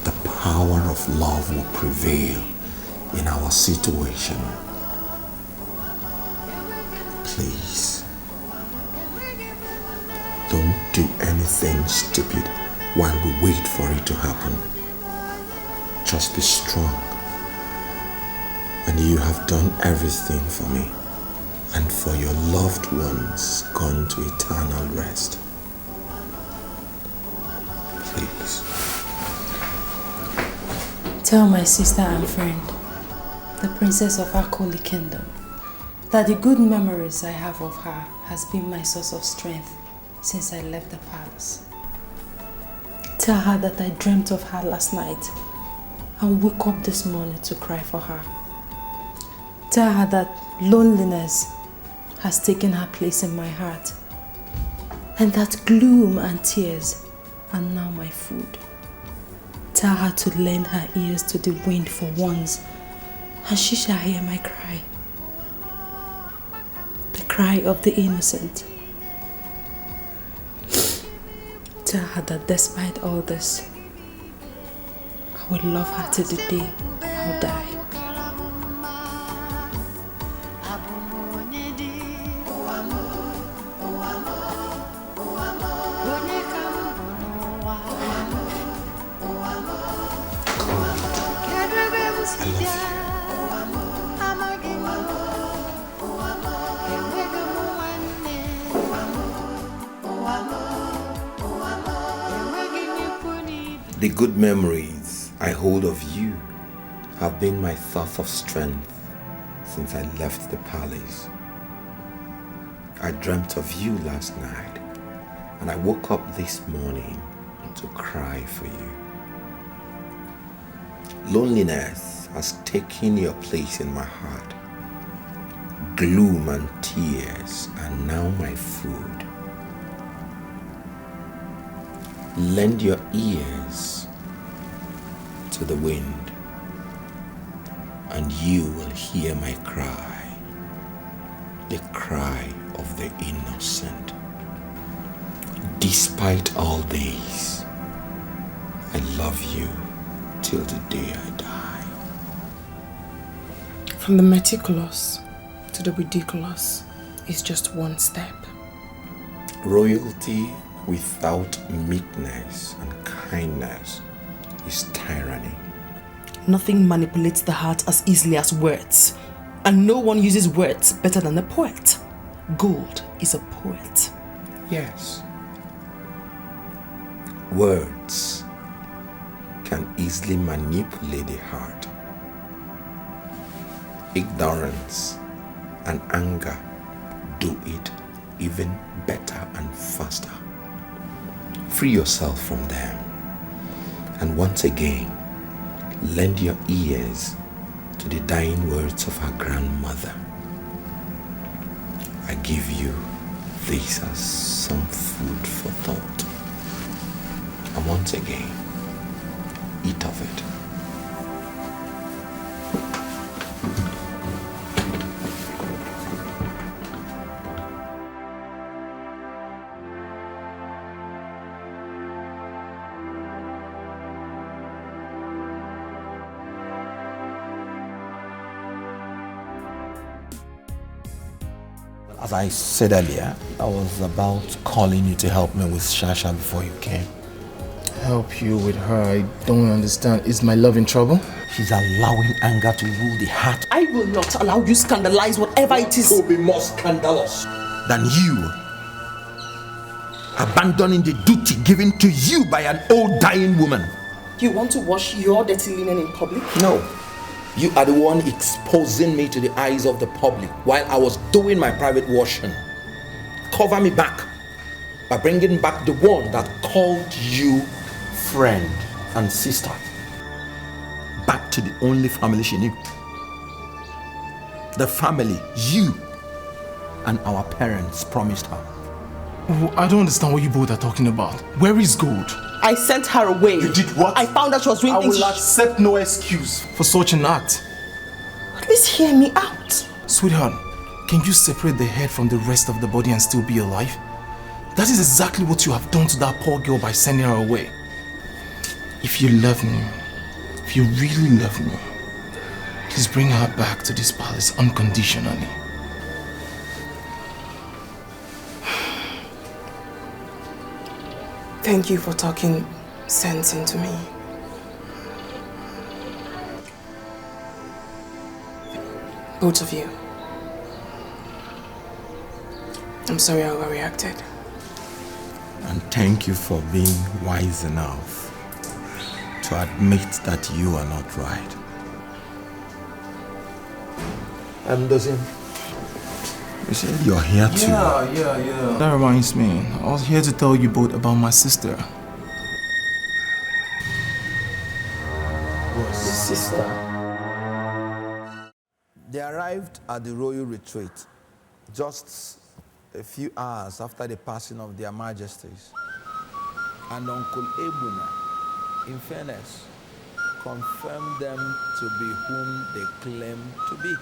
the power of love will prevail in our situation. Please, don't do anything stupid while we wait for it to happen. Just be strong. And you have done everything for me and for your loved ones gone to eternal rest. Please. Tell my sister and friend, the princess of Akoli Kingdom, that the good memories I have of her has been my source of strength since I left the palace. Tell her that I dreamt of her last night. I'll wake up this morning to cry for her. Tell her that loneliness has taken her place in my heart, and that gloom and tears are now my food. Tell her to lend her ears to the wind for once, and she shall hear my cry. The cry of the innocent. Tell her that despite all this, I will love her till the day I'll die. The good memories I hold of you have been my source of strength since I left the palace. I dreamt of you last night, and I woke up this morning to cry for you. Loneliness has taken your place in my heart. Gloom and tears are now my food. Lend your ears to the wind, and you will hear my cry, the cry of the innocent. Despite all this, I love you till the day I die. From the meticulous to the ridiculous is just one step. Royalty without meekness and kindness is tyranny. Nothing manipulates the heart as easily as words, and no one uses words better than a poet. Gold is a poet. Yes. Words can easily manipulate the heart. Ignorance and anger do it even better and faster. Free yourself from them, and once again, lend your ears to the dying words of her grandmother. I give you this as some food for thought. And once again, eat of it. As I said earlier, I was about calling you to help me with Shasha before you came. Help you with her? I don't understand. Is my love in trouble? She's allowing anger to rule the heart. I will not allow you scandalize whatever it is. To be more scandalous than you. Abandoning the duty given to you by an old dying woman. You want to wash your dirty linen in public? No. You are the one exposing me to the eyes of the public while I was doing my private washing. Cover me back by bringing back the one that called you friend and sister. Back to the only family she knew. The family you and our parents promised her. Oh, I don't understand what you both are talking about. Where is Gold? I sent her away. You did what? I found out she was doing I things. will accept no excuse for such an act. At least hear me out. Sweetheart, can you separate the head from the rest of the body and still be alive? That is exactly what you have done to that poor girl by sending her away. If you love me, if you really love me, please bring her back to this palace unconditionally. Thank you for talking sense into me. Both of you. I'm sorry I overreacted. And thank you for being wise enough to admit that you are not right. Ngozi, you said you're here too. Yeah. That reminds me. I was here to tell you both about my sister. your sister. They arrived at the royal retreat just a few hours after the passing of their majesties. And Uncle Ebuna, in fairness, confirmed them to be whom they claim to be.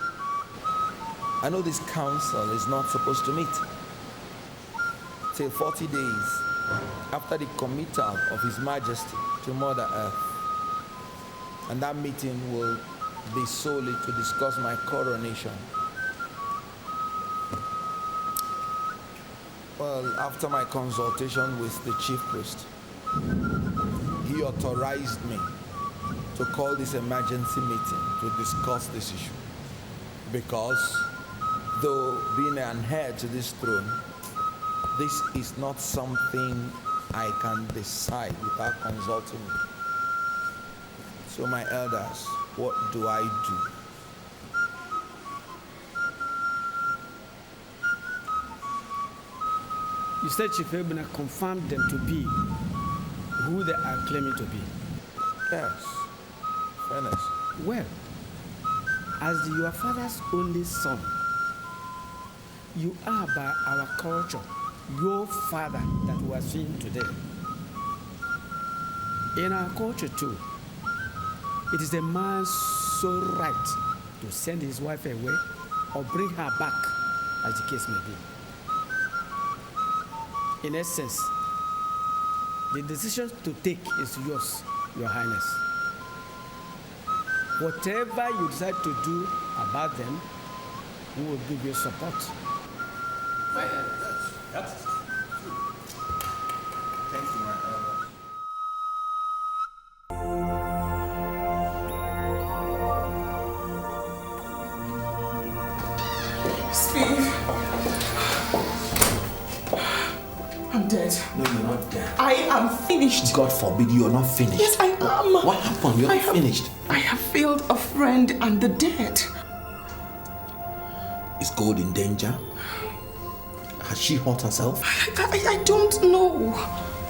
I know this council is not supposed to meet till 40 days after the committal of His Majesty to Mother Earth. And that meeting will be solely to discuss my coronation. Well, after my consultation with the chief priest, he authorized me to call this emergency meeting to discuss this issue. Because though being an heir to this throne, this is not something I can decide without consulting you. So my elders, what do I do? You said Chief Ebuna confirmed them to be who they are claiming to be. Yes, fairness. Well, as your father's only son, you are by our culture your father that we are seeing today. In our culture too, it is a man's sole right to send his wife away or bring her back, as the case may be. In essence, the decision to take is yours, Your Highness. Whatever you decide to do about them, we will give you support. That's thank you, my elder. Steve. I'm dead. No, you're not dead. I am finished. God forbid you're not finished. Yes, I am. What happened? You're not finished. I have failed a friend and the dead. Is Gold in danger? Has she hurt herself? I don't know.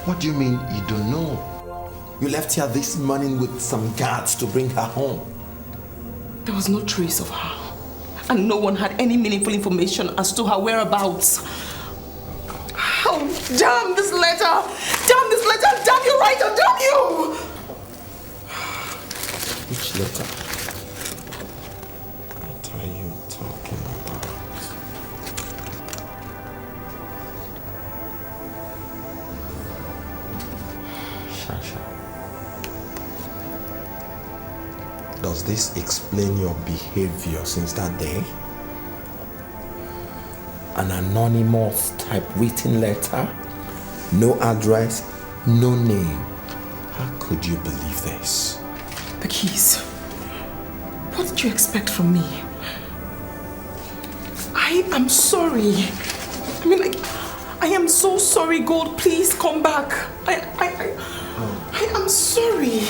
What do you mean you don't know? You left her this morning with some guards to bring her home. There was no trace of her. And no one had any meaningful information as to her whereabouts. Oh, damn this letter! Damn this letter! Damn you, writer! Damn you! Which letter? What are you talking about? Shasha. Does this explain your behavior since that day? An anonymous typewritten letter? No address, no name. How could you believe this? The keys. What did you expect from me? I am sorry. I am so sorry, Gold. Please come back. I am sorry.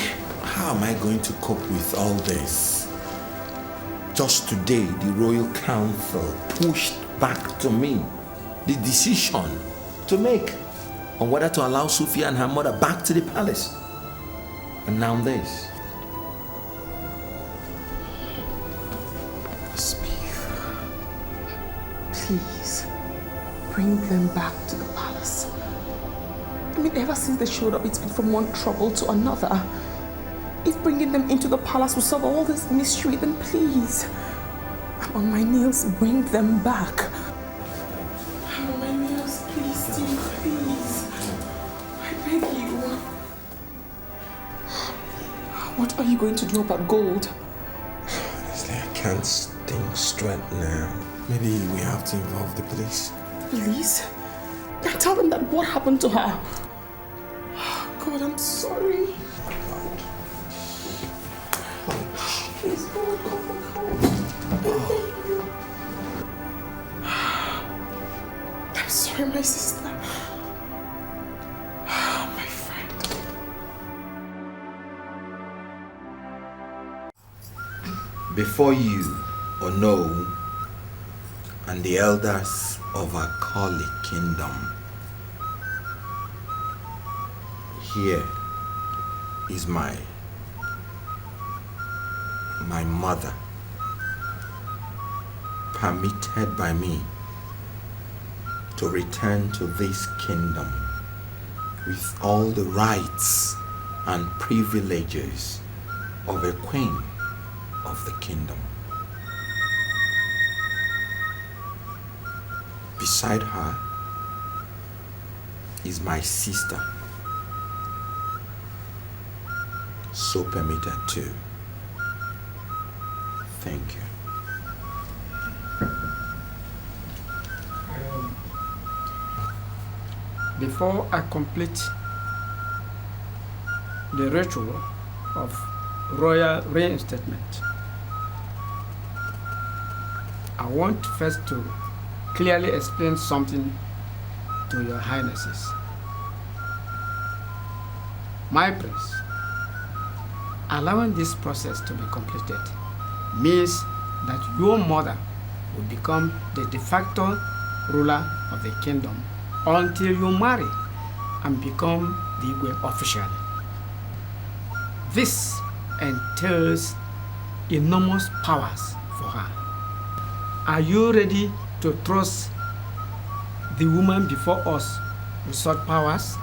How am I going to cope with all this? Just today, the Royal Council pushed back to me the decision to make on whether to allow Sophia and her mother back to the palace. And now this. Please, bring them back to the palace. Ever since they showed up, it's been from one trouble to another. If bringing them into the palace will solve all this mystery, then please, I'm on my knees, bring them back. I'm on my knees, please, Steve, please. I beg you. What are you going to do about Gold? Honestly, I can't think straight now. Maybe we have to involve the police. Police? Tell them that what happened to her. God, I'm sorry. Please go and come back home. I'm sorry, my sister. My friend. Before you, Ono, and the elders of our Kali kingdom, here is my my mother, permitted by me to return to this kingdom with all the rights and privileges of a queen of the kingdom. Beside her is my sister, so permitted too. Thank you. Before I complete the ritual of royal reinstatement, I want first to clearly explain something to your highnesses. My prince, allowing this process to be completed means that your mother will become the de facto ruler of the kingdom until you marry and become the Igwe officially. This entails enormous powers for her. Are you ready to trust the woman before us with such powers?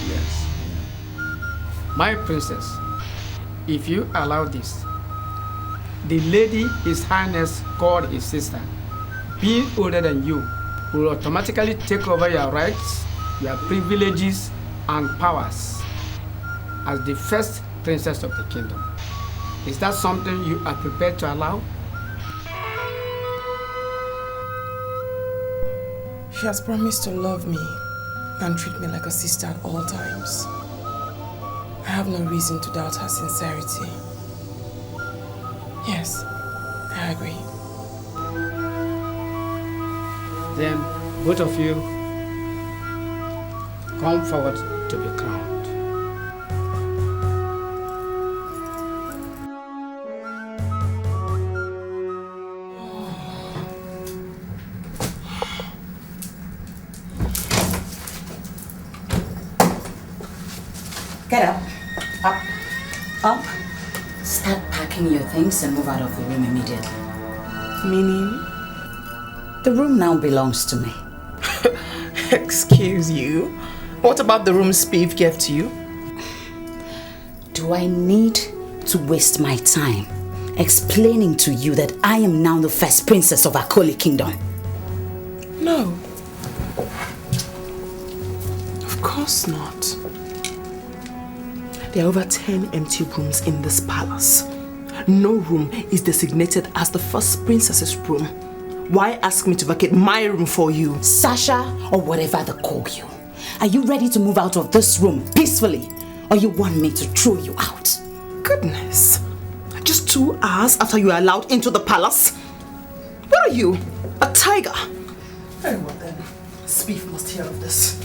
Yes. My princess, if you allow this, the lady His Highness called his sister, being older than you, will automatically take over your rights, your privileges, and powers as the first princess of the kingdom. Is that something you are prepared to allow? She has promised to love me and treat me like a sister at all times. I have no reason to doubt her sincerity. Yes, I agree. Then both of you come forward to be crowned. Get up. Up. Up. Start packing your things and move out of the room immediately. Meaning? The room now belongs to me. Excuse you? What about the room Spiv gave to you? Do I need to waste my time explaining to you that I am now the first princess of Akoli Kingdom? No. Of course not. There are over 10 empty rooms in this palace. No room is designated as the first princess's room. Why ask me to vacate my room for you? Sasha, or whatever they call you. Are you ready to move out of this room peacefully? Or you want me to throw you out? Goodness. Just 2 hours after you were allowed into the palace? What are you? A tiger? Very well then. Spiv must hear of this.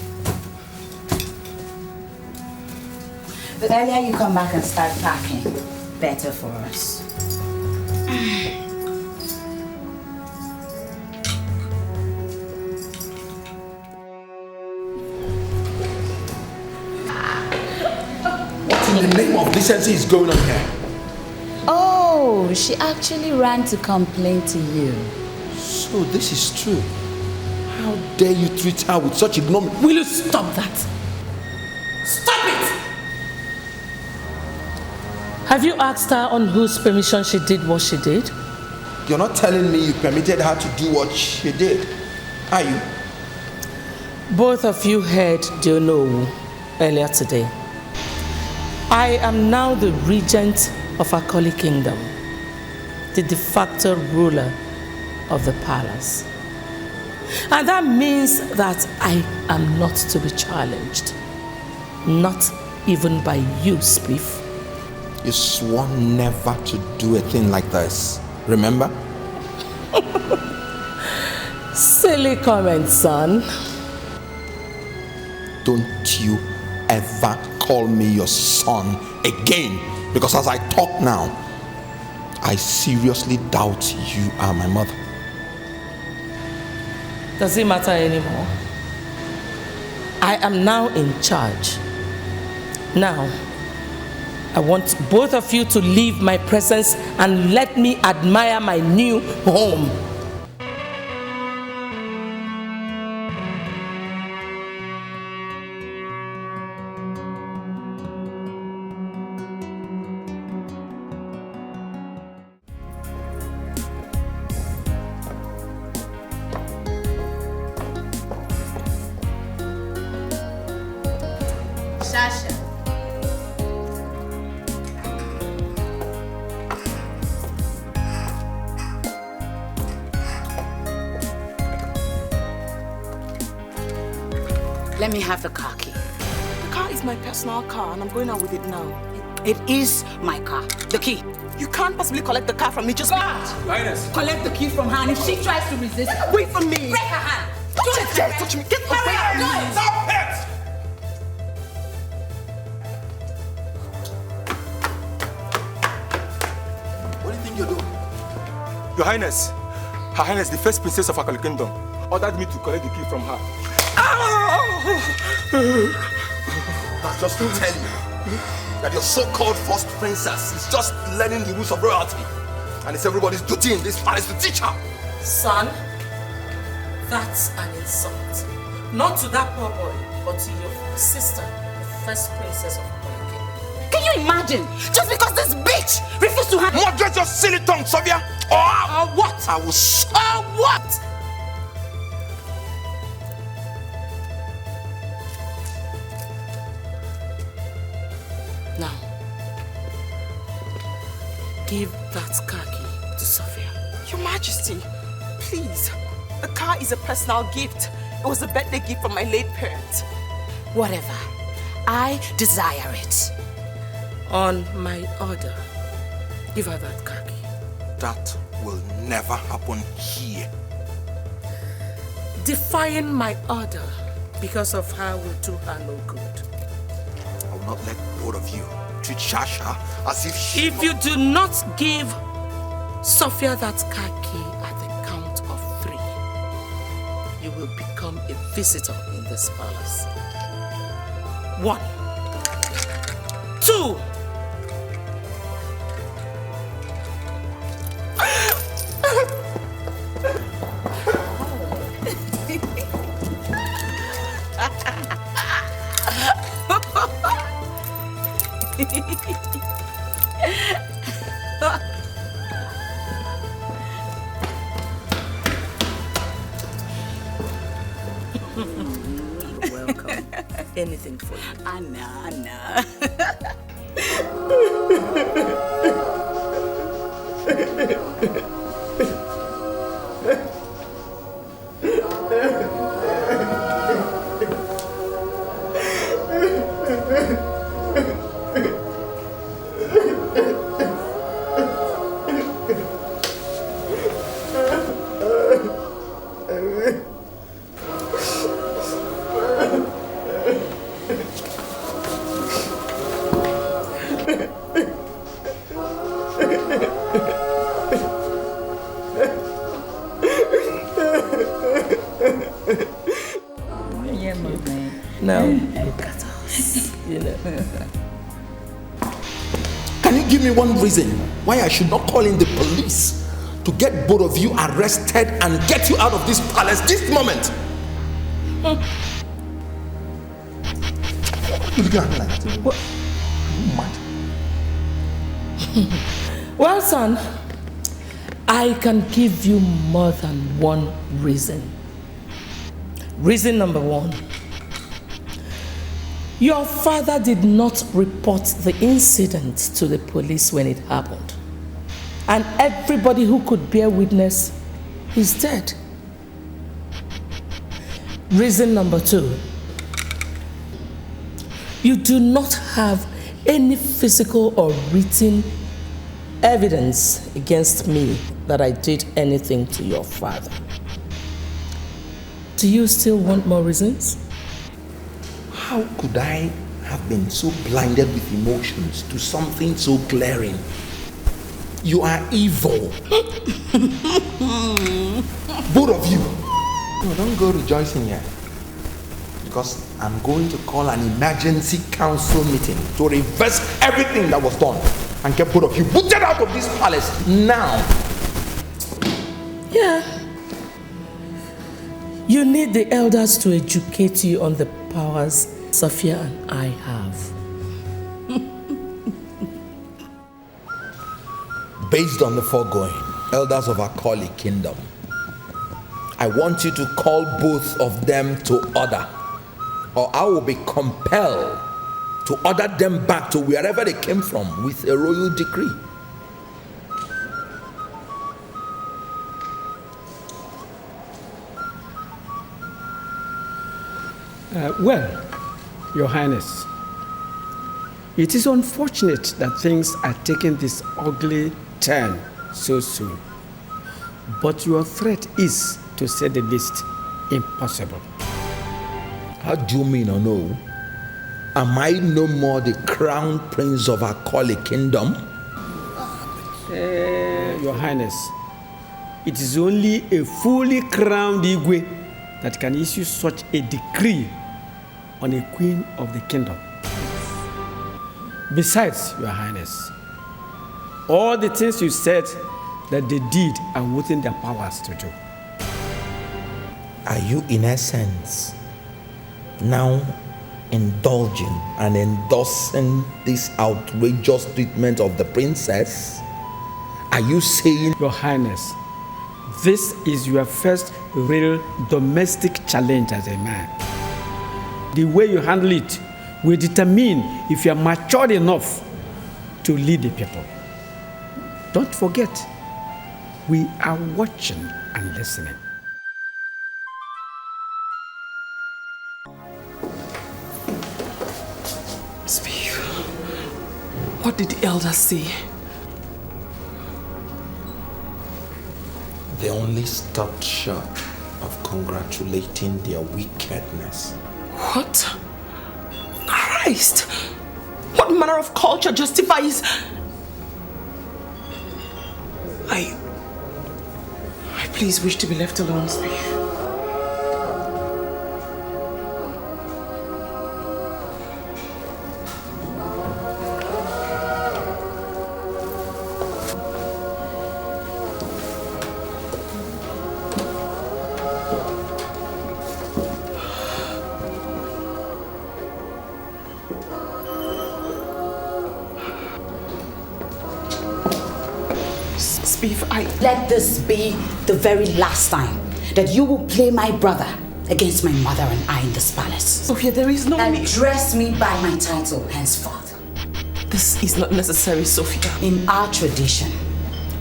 The earlier you come back and start packing, better for us. What in the name of decency is going on here? Oh, she actually ran to complain to you. So this is true. How dare you treat her with such ignominy? Will you stop that? Stop it! Have you asked her on whose permission she did what she did? You're not telling me you permitted her to do what she did, are you? Both of you heard Ezeonu earlier today. I am now the regent of Akoli Kingdom, the de facto ruler of the palace. And that means that I am not to be challenged. Not even by you, Spiv. You swore never to do a thing like this, remember? Silly comment, son. Don't you ever call me your son again, because as I talk now, I seriously doubt you are my mother. Does it matter anymore? I am now in charge. Now, I want both of you to leave my presence and let me admire my new home. Shasha. Let me have the car key. The car is my personal car and I'm going out with it now. It is my car. The key. You can't possibly collect the car from me, just Highness. Collect the key from her, and if she tries to resist, get away from me. Break her hand. Don't you dare touch me. Get away from me. Stop it. What do you think you're doing? Your Highness, Her Highness, the first princess of Akali Kingdom, ordered me to collect the key from her. That's just to tell you that your so-called first princess is just learning the rules of royalty. And it's everybody's duty in this palace to teach her. Son, that's an insult. Not to that poor boy, but to your sister, the first princess of Akali. Can you imagine? Just because this bitch refused to have... Moderate your silly tongue, Sylvia! Or what? I will... Or what? Now, give that car key to Sophia. Your Majesty, please. The car is a personal gift. It was a birthday gift from my late parents. Whatever. I desire it. On my order, give her that car key. That will never happen here. Defying my order because of her will do her no good. I will not let both of you treat Shasha as if she... If you do not give Sophia that car key at the count of 3, you will become a visitor in this palace. 1, 2. Welcome. Anything for you. Anna. Now, look at us. You know. Can you give me one reason why I should not call in the police to get both of you arrested and get you out of this palace this moment? You looking at me like that? What? Are you mad? Well, son, I can give you more than one reason. Reason number 1. Your father did not report the incident to the police when it happened. And everybody who could bear witness is dead. Reason number 2. You do not have any physical or written evidence against me that I did anything to your father. Do you still want more reasons? How could I have been so blinded with emotions to something so glaring? You are evil. Both of you. No, don't go rejoicing yet. Because I'm going to call an emergency council meeting to reverse everything that was done and get both of you booted out of this palace now. Yeah. You need the elders to educate you on the powers Sophia and I have. Based on the foregoing, elders of Akoli Kingdom, I want you to call both of them to order, or I will be compelled to order them back to wherever they came from with a royal decree. Well, Your Highness, it is unfortunate that things are taking this ugly turn so soon. But your threat is, to say the least, impossible. How do you mean or no? Am I no more the crown prince of Akoli Kingdom? Your Highness, it is only a fully crowned Igwe that can issue such a decree on a queen of the kingdom. Besides, Your Highness, all the things you said that they did are within their powers to do. Are you, in essence, now indulging and endorsing this outrageous treatment of the princess? Are you saying... Your Highness, this is your first real domestic challenge as a man. The way you handle it will determine if you are mature enough to lead the people. Don't forget, we are watching and listening. Speak. What did the elders say? They only stopped short of congratulating their wickedness. What? Christ! What manner of culture justifies... I please wish to be left alone, Speak. Let this be the very last time that you will play my brother against my mother and I in this palace. Sophia, there is no and need. Address me by my title henceforth. This is not necessary, Sophia. In our tradition,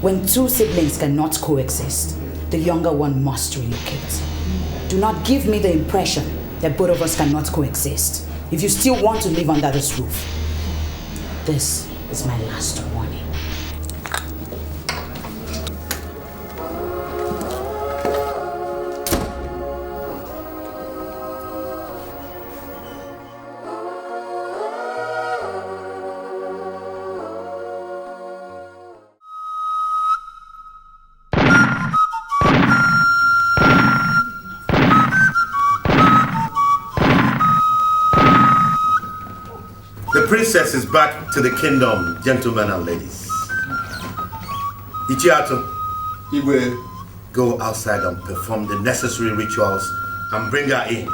when two siblings cannot coexist, the younger one must relocate. Do not give me the impression that both of us cannot coexist. If you still want to live under this roof, this is my last warning. The princess is back to the kingdom, gentlemen and ladies. Ichiato, he will go outside and perform the necessary rituals and bring her in.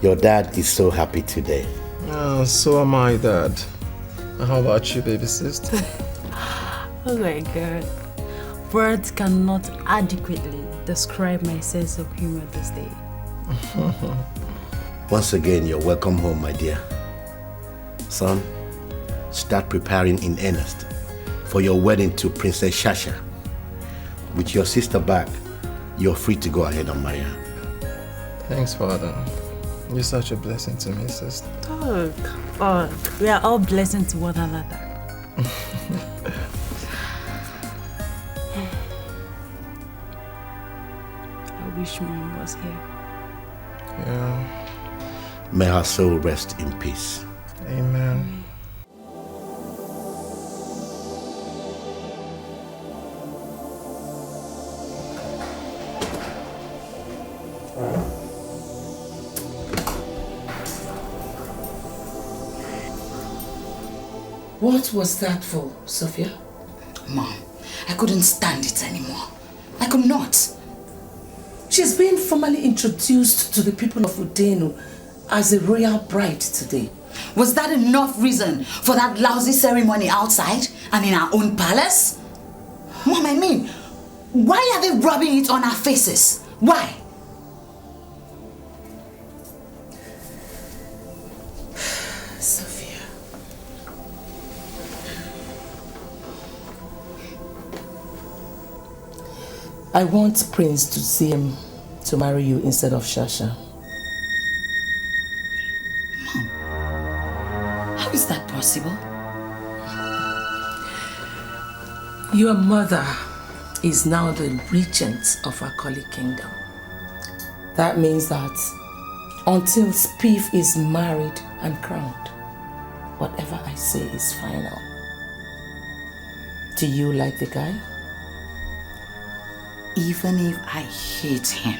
Your dad is so happy today. So am I, Dad. And how about you, baby sister? Oh my God. Words cannot adequately describe my sense of humor this day. Once again, you're welcome home, my dear. Son, start preparing in earnest for your wedding to Princess Shasha. With your sister back, you're free to go ahead and marry her. Thanks, Father. You're such a blessing to me, sister. Oh, come on. We are all blessings to one another. I wish Mom was here. Yeah. May her soul rest in peace. Amen. What was that for, Sophia? Mom, I couldn't stand it anymore. I could not. She's being formally introduced to the people of Udennu as a royal bride today. Was that enough reason for that lousy ceremony outside and in our own palace? Mom, I mean, why are they rubbing it on our faces? Why? Sophia. I want Prince to see him to marry you instead of Shasha. Mom, how is that possible? Your mother is now the regent of Akoli Kingdom. That means that until Spiff is married and crowned, whatever I say is final. Do you like the guy? Even if I hate him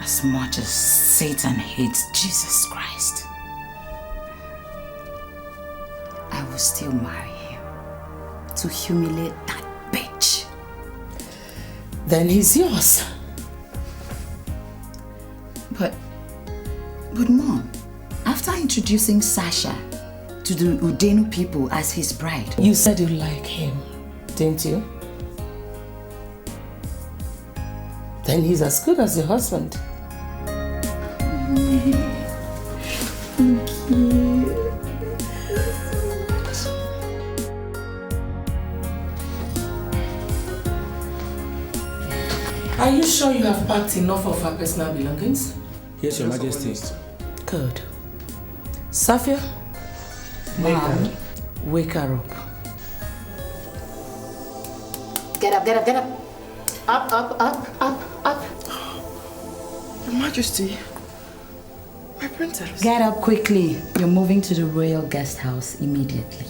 as much as Satan hates Jesus Christ, I will still marry him to humiliate that bitch. Then he's yours. But Mom, after introducing Sasha to the Udennu people as his bride, you said you like him, didn't you? Then he's as good as your husband. Thank you. Are you sure you have packed enough of her personal belongings? Yes, Your Majesty. Good. Sophia, wake her up. Get up, get up, get up. Up, up, up, up, up. Your Majesty, my princess. Get up quickly. You're moving to the royal guest house immediately.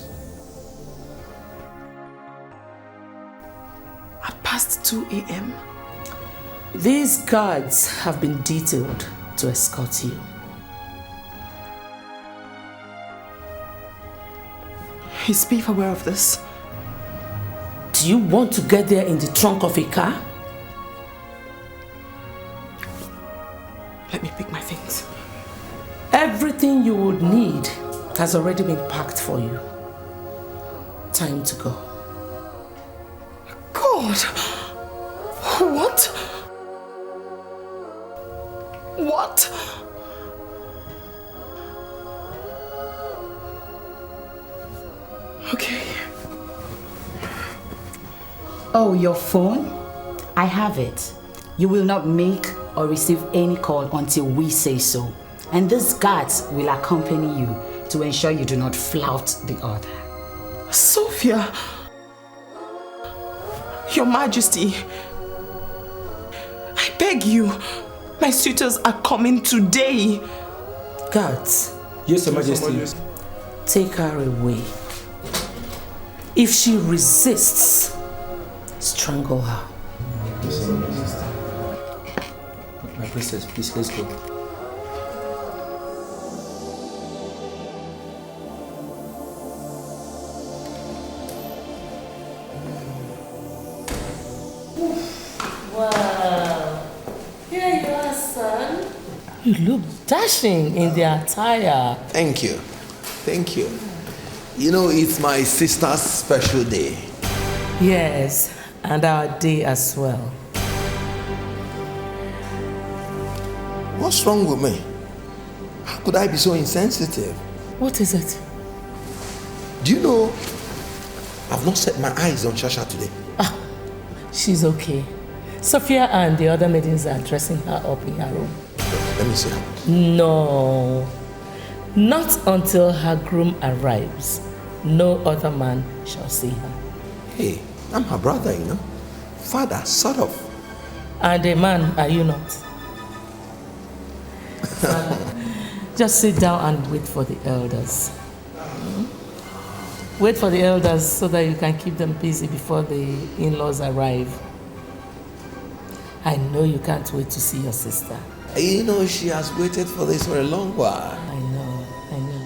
At past 2 a.m. These guards have been detailed to escort you. Is Spiff aware of this? Do you want to get there in the trunk of a car? Let me pick my things. Everything you would need has already been packed for you. Time to go. God! What? What? Okay. Oh, your phone? I have it. You will not make or receive any call until we say so. And these guards will accompany you to ensure you do not flout the order. Sophia! Your Majesty, I beg you, my suitors are coming today. Guards. Yes, Your Majesty. Take her away. If she resists, strangle her. Yes, Your Majesty. My princess, please, let's go. Wow. Here you are, son. You look dashing in the attire. Thank you. Thank you. You know, it's my sister's special day. Yes, and our day as well. What's wrong with me? How could I be so insensitive? What is it? Do you know, I've not set my eyes on Shasha today. She's okay. Sophia and the other maidens are dressing her up in her room. Let me see her. No, not until her groom arrives. No other man shall see her. Hey, I'm her brother, you know. Father, sort of. And a man, are you not? Just sit down and wait for the elders. Wait for the elders so that you can keep them busy before the in-laws arrive. I know you can't wait to see your sister. You know, she has waited for this for a long while. I know, I know.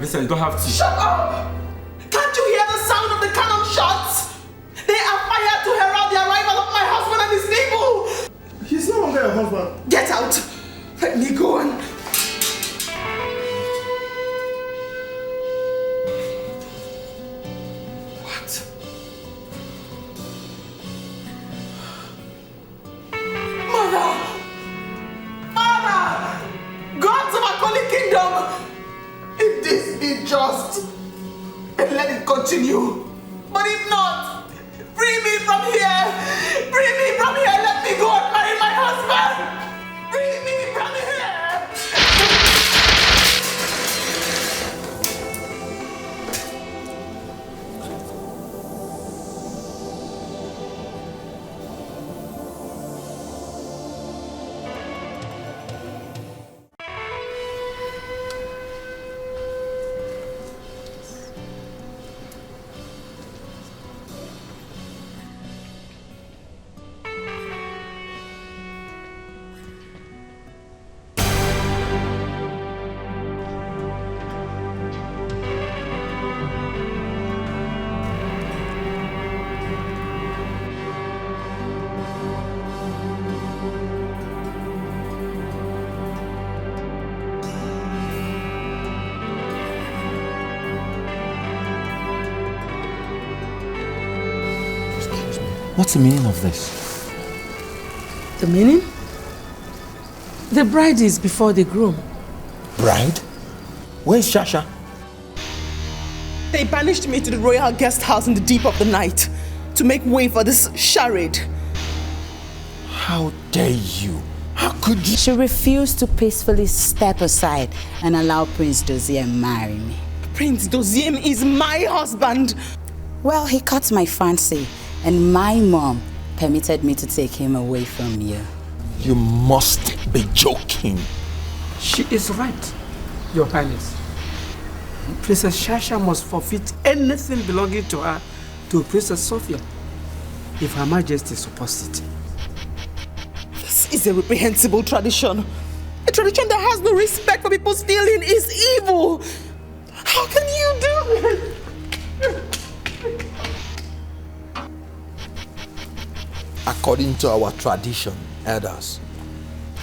Listen, you don't have to. Shut up! Can't you hear the sound of the cannon shots? They are fired to herald the arrival of my husband and his people! He's no longer your husband. Get out! Let me go on. What? Mother! Father! Gods of our holy kingdom! If this be just, then let it continue. But if not, free me from here. Free me from here. Let me go and marry my husband. Free me from here. What's the meaning of this? The meaning? The bride is before the groom. Bride? Where's Shasha? They banished me to the royal guest house in the deep of the night to make way for this charade. How dare you? How could you? She refused to peacefully step aside and allow Prince Doziem marry me. Prince Doziem is my husband. Well, he caught my fancy, and my mom permitted me to take him away from you. You must be joking. She is right, Your Highness. Princess Shasha must forfeit anything belonging to her to Princess Sophia, if Her Majesty supports it. This is a reprehensible tradition. A tradition that has no respect for people's feeling is evil. How can you do this? According to our tradition, elders,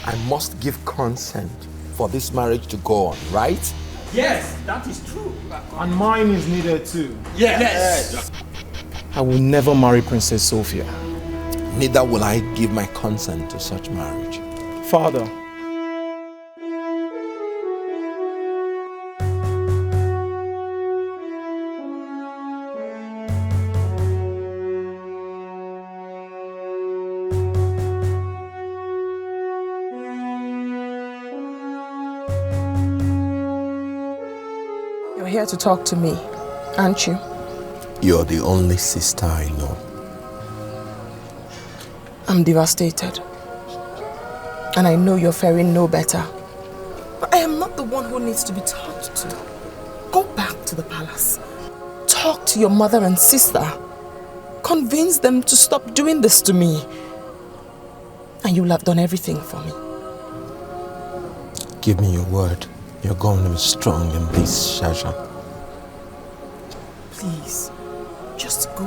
I must give consent for this marriage to go on, right? Yes, that is true. And mine is needed too. Yes. I will never marry Princess Sophia. Neither will I give my consent to such marriage. Father, You're here to talk to me, aren't you? You're the only sister I know. I'm devastated. And I know you're faring no better. But I am not the one who needs to be talked to. Go back to the palace. Talk to your mother and sister. Convince them to stop doing this to me. And you'll have done everything for me. Give me your word. You're going to be strong in this, Shasha. Please, just go.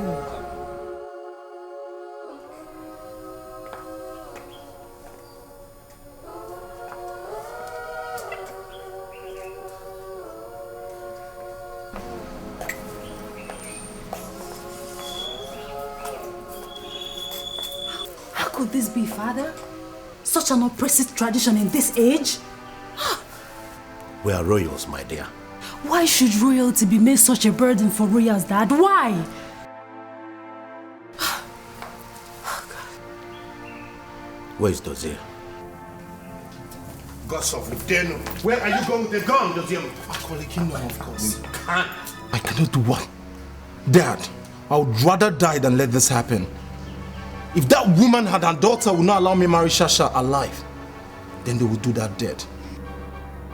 How could this be, Father? Such an oppressive tradition in this age? We are royals, my dear. Why should royalty be made such a burden for royals, Dad? Why? Where's Dozier? Gods of Ezeonu, where are you going with the gun, Dozier? Kingdom, of course. I cannot do what? Dad, I would rather die than let this happen. If that woman had a daughter who would not allow me to marry Shasha alive, then they would do that dead.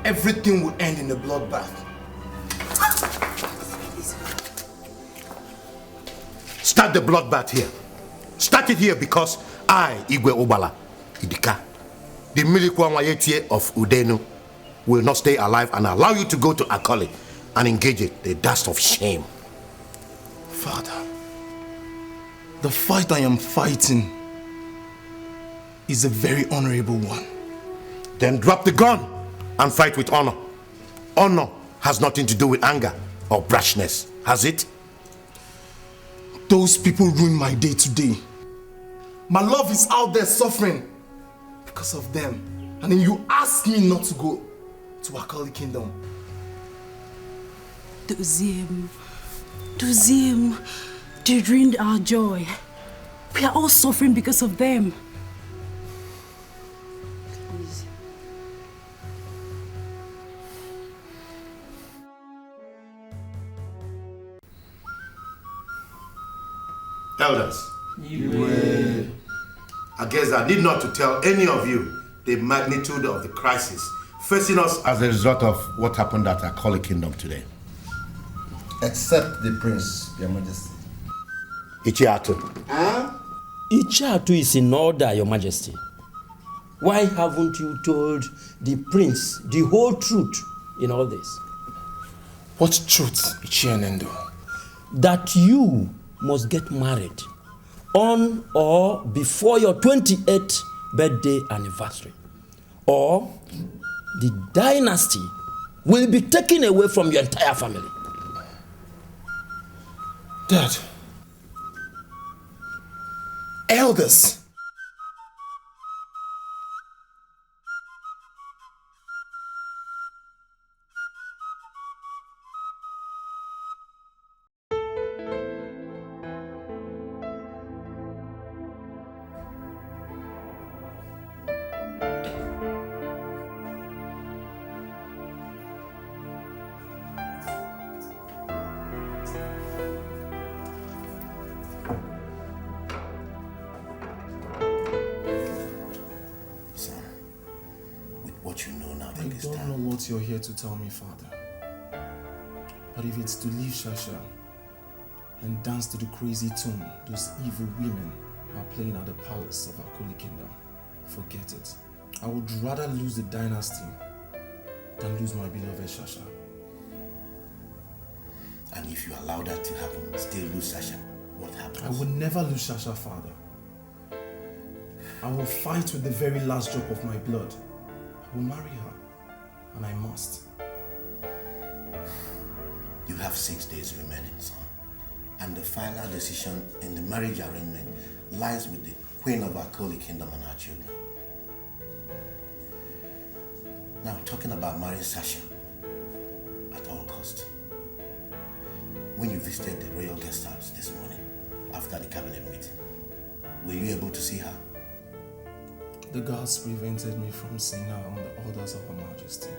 Everything would end in a bloodbath. Start the bloodbath here. Start it here because I, Igwe Obala, Idika, the Milikwa Wayetie of Udenu, will not stay alive and allow you to go to Akoli and engage it, the dust of shame. Father, the fight I am fighting is a very honorable one. Then drop the gun and fight with honor. Honor has nothing to do with anger or brashness, has it? Those people ruin my day today. My love is out there suffering because of them. And then you ask me not to go to Akali Kingdom. Doziem, they ruined our joy. We are all suffering because of them. Please. Elders, I guess I need not to tell any of you the magnitude of the crisis facing us as a result of what happened at Akoli Kingdom today. Except the prince, Your Majesty. Ichiatu. Ichiatu is in order, Your Majesty. Why haven't you told the prince the whole truth in all this? What truth, Ichienendo? That you must get married on or before your 28th birthday anniversary, or the dynasty will be taken away from your entire family. Dad, elders, what you know now, I take this don't time. know what you're here to tell me, Father. But if it's to leave Shasha and dance to the crazy tune those evil women are playing at the palace of Akoli Kingdom, forget it. I would rather lose the dynasty than lose my beloved Shasha. And if you allow that to happen, still lose Shasha, what happens? I will never lose Shasha, Father. I will fight with the very last drop of my blood. I will marry her, and I must. You have 6 days remaining, son. And the final decision in the marriage arrangement lies with the Queen of Akoli Kingdom and her children. Now, talking about marrying Sasha at all cost. When you visited the royal guest house this morning, after the cabinet meeting, were you able to see her? The guards prevented me from seeing her on the orders of Her Majesty.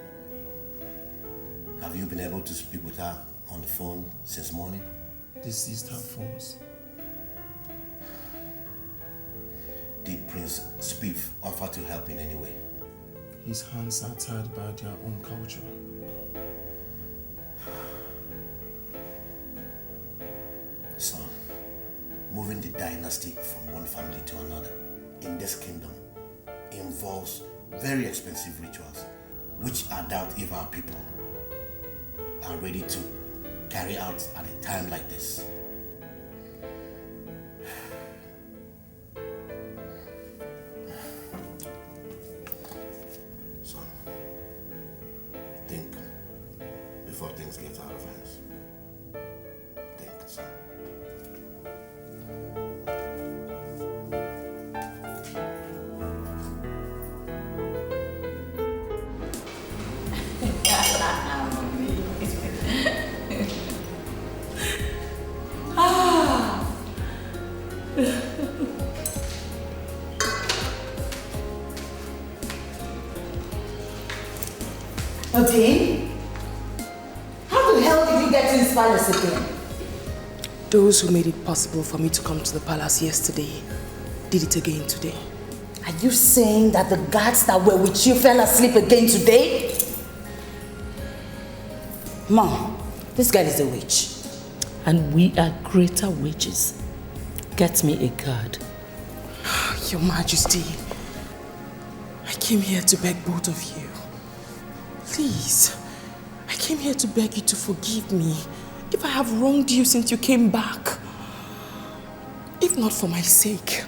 Have you been able to speak with her on the phone since morning? They seized her phones. Did Prince Spiff offer to help in any way? His hands are tied by their own culture. Son, moving the dynasty from one family to another in this kingdom involves very expensive rituals, which I doubt if our people are ready to carry out at a time like this. Son, think before things get out of hands. Think, son. Okay. How the hell did you get to this palace again? Those who made it possible for me to come to the palace yesterday did it again today. Are you saying that the guards that were with you fell asleep again today? Mom, this girl is a witch. And we are greater witches. Get me a guard. Your Majesty, I came here to beg both of you. Please, I came here to beg you to forgive me if I have wronged you since you came back. If not for my sake,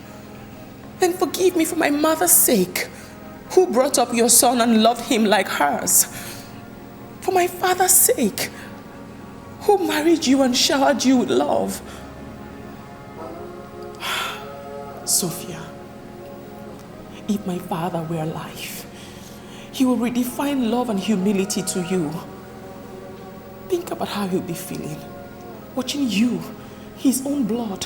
then forgive me for my mother's sake, who brought up your son and loved him like hers. For my father's sake, who married you and showered you with love. Sophia, if my father were alive, he will redefine love and humility to you. Think about how he'll be feeling, watching you, his own blood,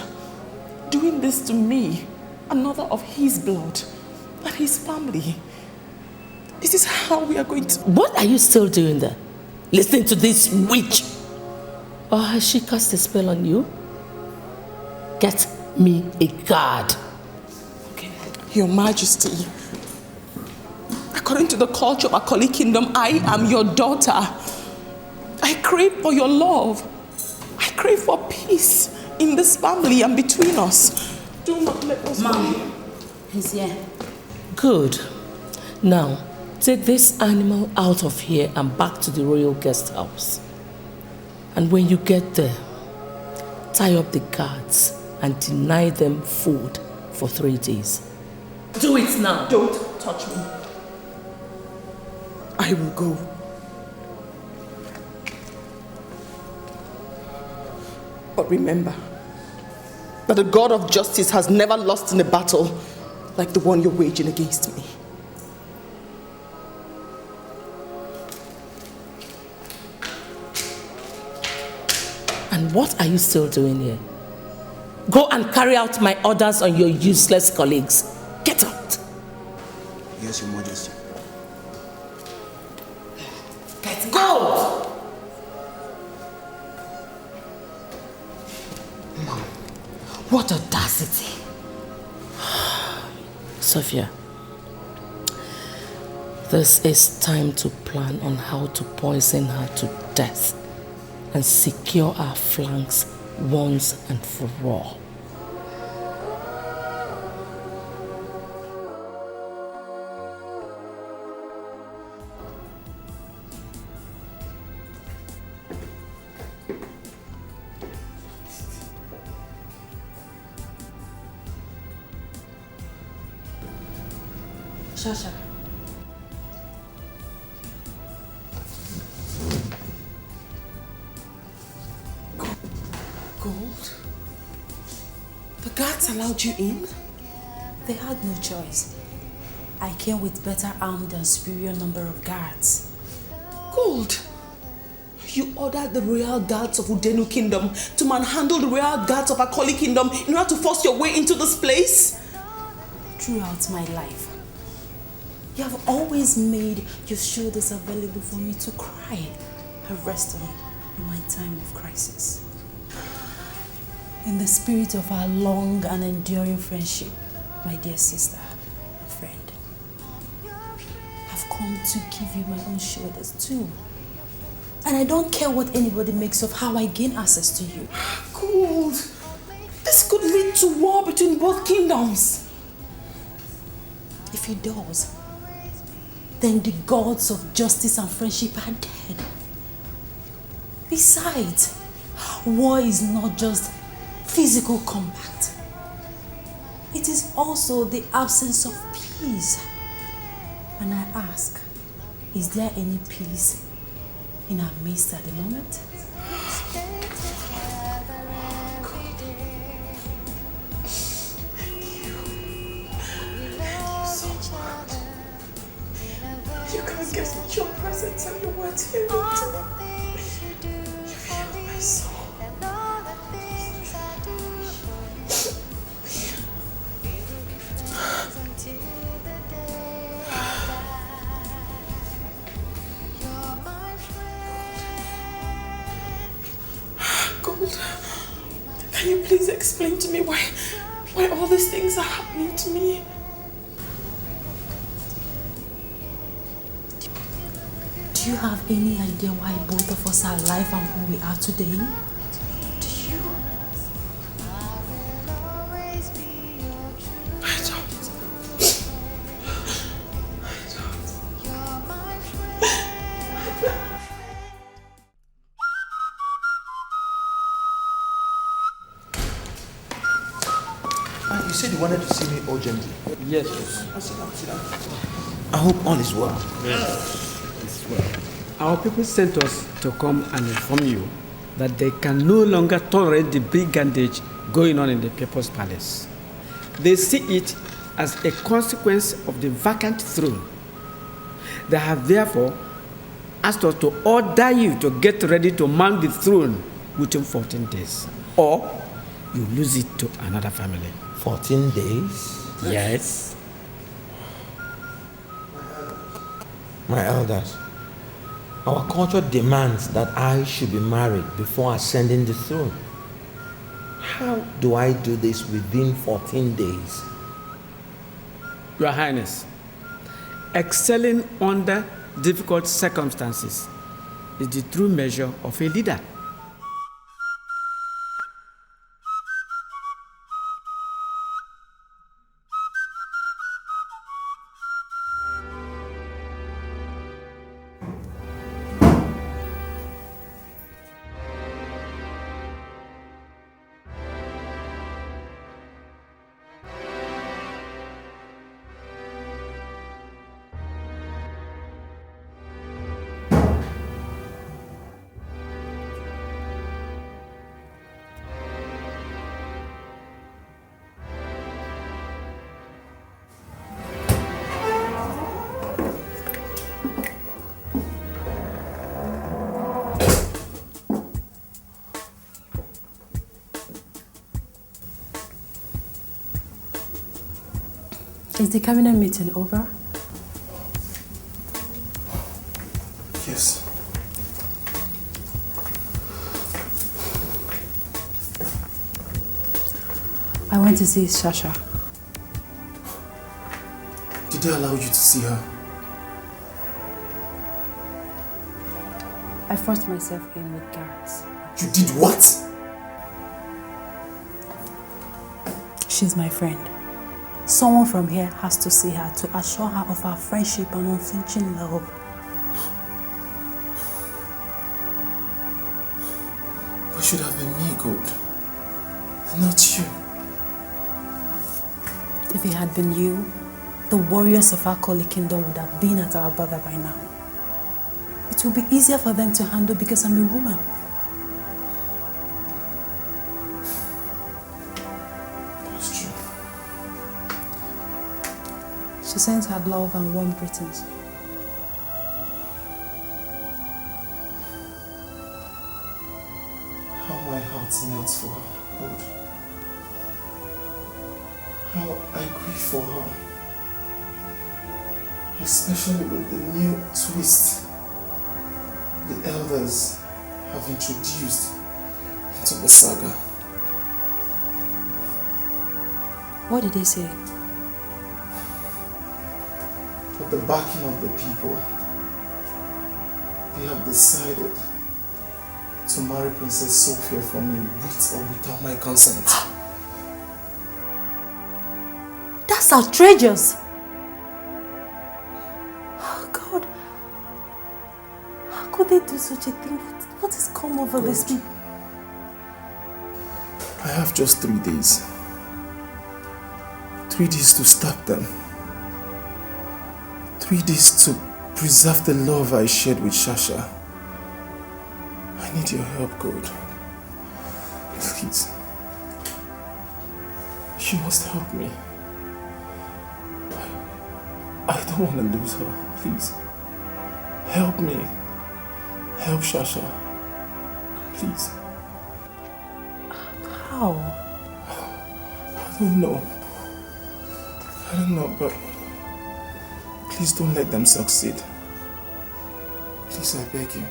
doing this to me, another of his blood, and his family. This is how we are going to... What are you still doing there? Listening to this witch? Or has she cast a spell on you? Get me a guard. Okay. Your Majesty, according to the culture of Akoli Kingdom, I am your daughter. I crave for your love. I crave for peace in this family and between us. Do not let us... Mom, he's here. Good. Now, take this animal out of here and back to the royal guest house. And when you get there, tie up the guards and deny them food for 3 days. Do it now. Don't touch me. I will go. But remember that the God of justice has never lost in a battle like the one you're waging against me. And what are you still doing here? Go and carry out my orders on your useless colleagues. Get out. Yes, Your Majesty. Get go! Mom, what audacity. Sophia, This is time to plan on how to poison her to death and secure our flanks once and for all. Shasha. Gold? The guards allowed you in? They had no choice. I came with better armed and superior number of guards. Gold? You ordered the royal guards of Udenu Kingdom to manhandle the royal guards of Akoli Kingdom in order to force your way into this place? Throughout my life, you have always made your shoulders available for me to cry and rest on in my time of crisis. In the spirit of our long and enduring friendship, my dear sister and friend, I've come to give you my own shoulders too. And I don't care what anybody makes of how I gain access to you. Gold! This could lead to war between both kingdoms. If it does, then the gods of justice and friendship are dead. Besides, war is not just physical combat. It is also the absence of peace. And I ask, is there any peace in our midst at the moment? You can't get me your presence and your words here. You feel my soul. Gold, can you please explain to me why all these things are happening to me? Do you have any idea why both of us are alive and who we are today? Do you? I don't. You said you wanted to see me urgently. Yes. Sit down. I hope all is well. Yes, it's well. Our people sent us to come and inform you that they can no longer tolerate the brigandage going on in the People's Palace. They see it as a consequence of the vacant throne. They have therefore asked us to order you to get ready to mount the throne within 14 days, or you lose it to another family. 14 days? Yes. My elders, our culture demands that I should be married before ascending the throne. How do I do this within 14 days? Your Highness, excelling under difficult circumstances is the true measure of a leader. Is the cabinet meeting over? Yes. I went to see Shasha. Did they allow you to see her? I forced myself in with Garrett. You did what? She's my friend. Someone from here has to see her to assure her of our friendship and unflinching love. It should have been me, God, and not you. If it had been you, the warriors of our Koli kingdom would have been at our border by now. It will be easier for them to handle because I'm a woman. That's true. She sends her love and warm greetings. How my heart melts for her, God. How I grieve for her. Especially with the new twist the elders have introduced into the saga. What did they say? With the backing of the people, they have decided to marry Princess Sophia for me with or without my consent. That's outrageous! Oh God, how could they do such a thing? What has come over this people? I have just 3 days. 3 days to stop them. 3 days to preserve the love I shared with Shasha. I need your help, God. Please. You must help me. I don't want to lose her. Please. Help me. Help Shasha. Please. How? I don't know. I don't know, but please don't let them succeed. Please, I beg you.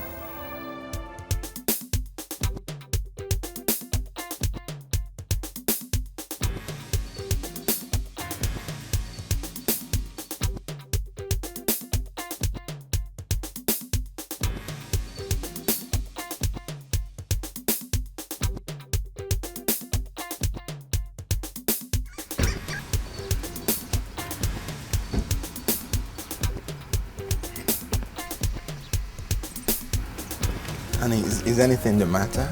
Honey, is anything the matter?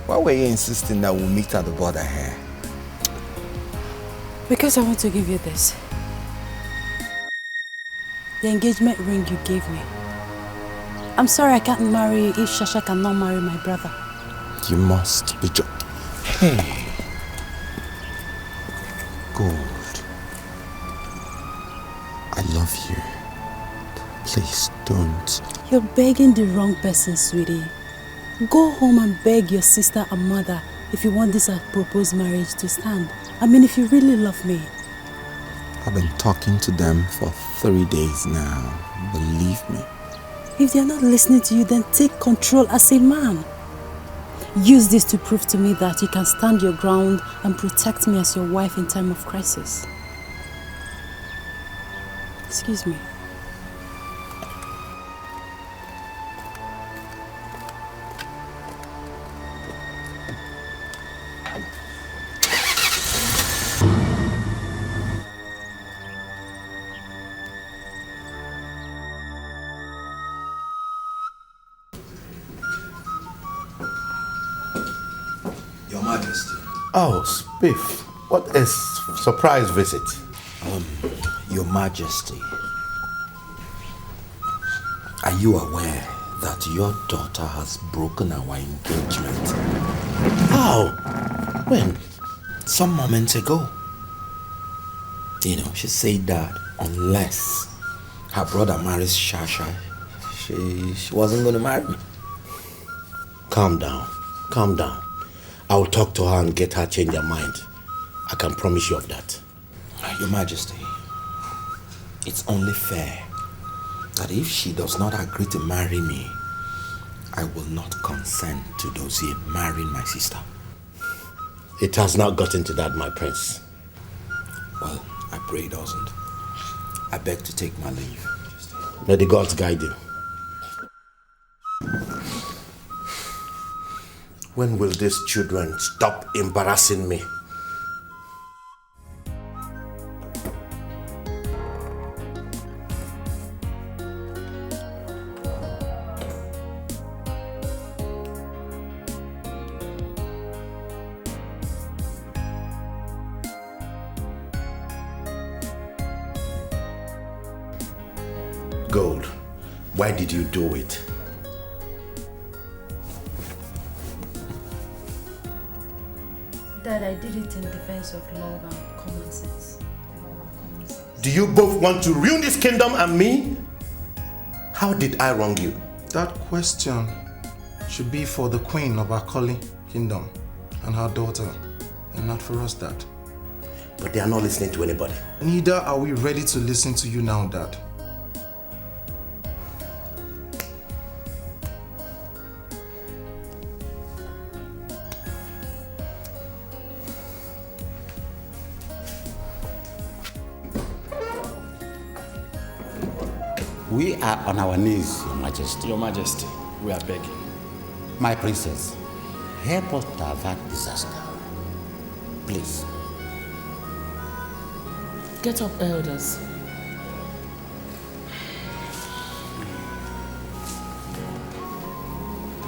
Why were you insisting that we'll meet at the border here? Because I want to give you this. The engagement ring you gave me. I'm sorry I can't marry if Shasha cannot marry my brother. You must be joking. Hey. Gold. I love you. Please don't. You're begging the wrong person, sweetie. Go home and beg your sister and mother if you want this proposed marriage to stand. I mean, if you really love me. I've been talking to them for 3 days now. Believe me. If they're not listening to you, then take control as a man. Use this to prove to me that you can stand your ground and protect me as your wife in time of crisis. Excuse me. Your Majesty. Oh, Spiff. What a surprise visit. Your Majesty. Are you aware that your daughter has broken our engagement? How? When? Some moments ago. You know, she said that unless her brother marries Shasha, she wasn't going to marry me. Calm down. Calm down. I'll talk to her and get her change her mind. I can promise you of that. Your Majesty, it's only fair that if she does not agree to marry me, I will not consent to Dozie marrying my sister. It has not gotten to that, my prince. Well, I pray it doesn't. I beg to take my leave. May the gods guide you. When will these children stop embarrassing me? Gold, why did you do it? Dad, I did it in defense of love and common sense. Do you both want to ruin this kingdom and me? How did I wrong you? That question should be for the queen of Akoli kingdom and her daughter, and not for us, Dad. But they are not listening to anybody. Neither are we ready to listen to you now, Dad. We are on our knees, Your Majesty. Your Majesty, we are begging. My princess, help us to avert disaster. Please. Get up, elders.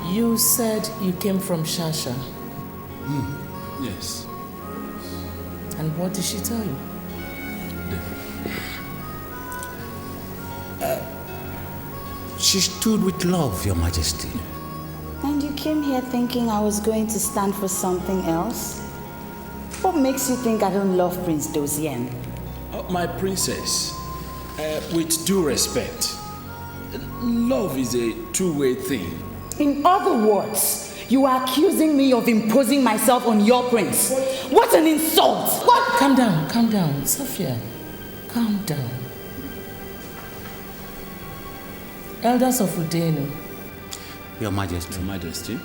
You said you came from Shasha. Yes. And what did she tell you? She stood with love, Your Majesty. And you came here thinking I was going to stand for something else? What makes you think I don't love Prince Dozien? My princess, with due respect, love is a two-way thing. In other words, you are accusing me of imposing myself on your prince. What an insult! What? Calm down, Sophia. Calm down. Elders of Uninvited. Your Majesty. Your Majesty.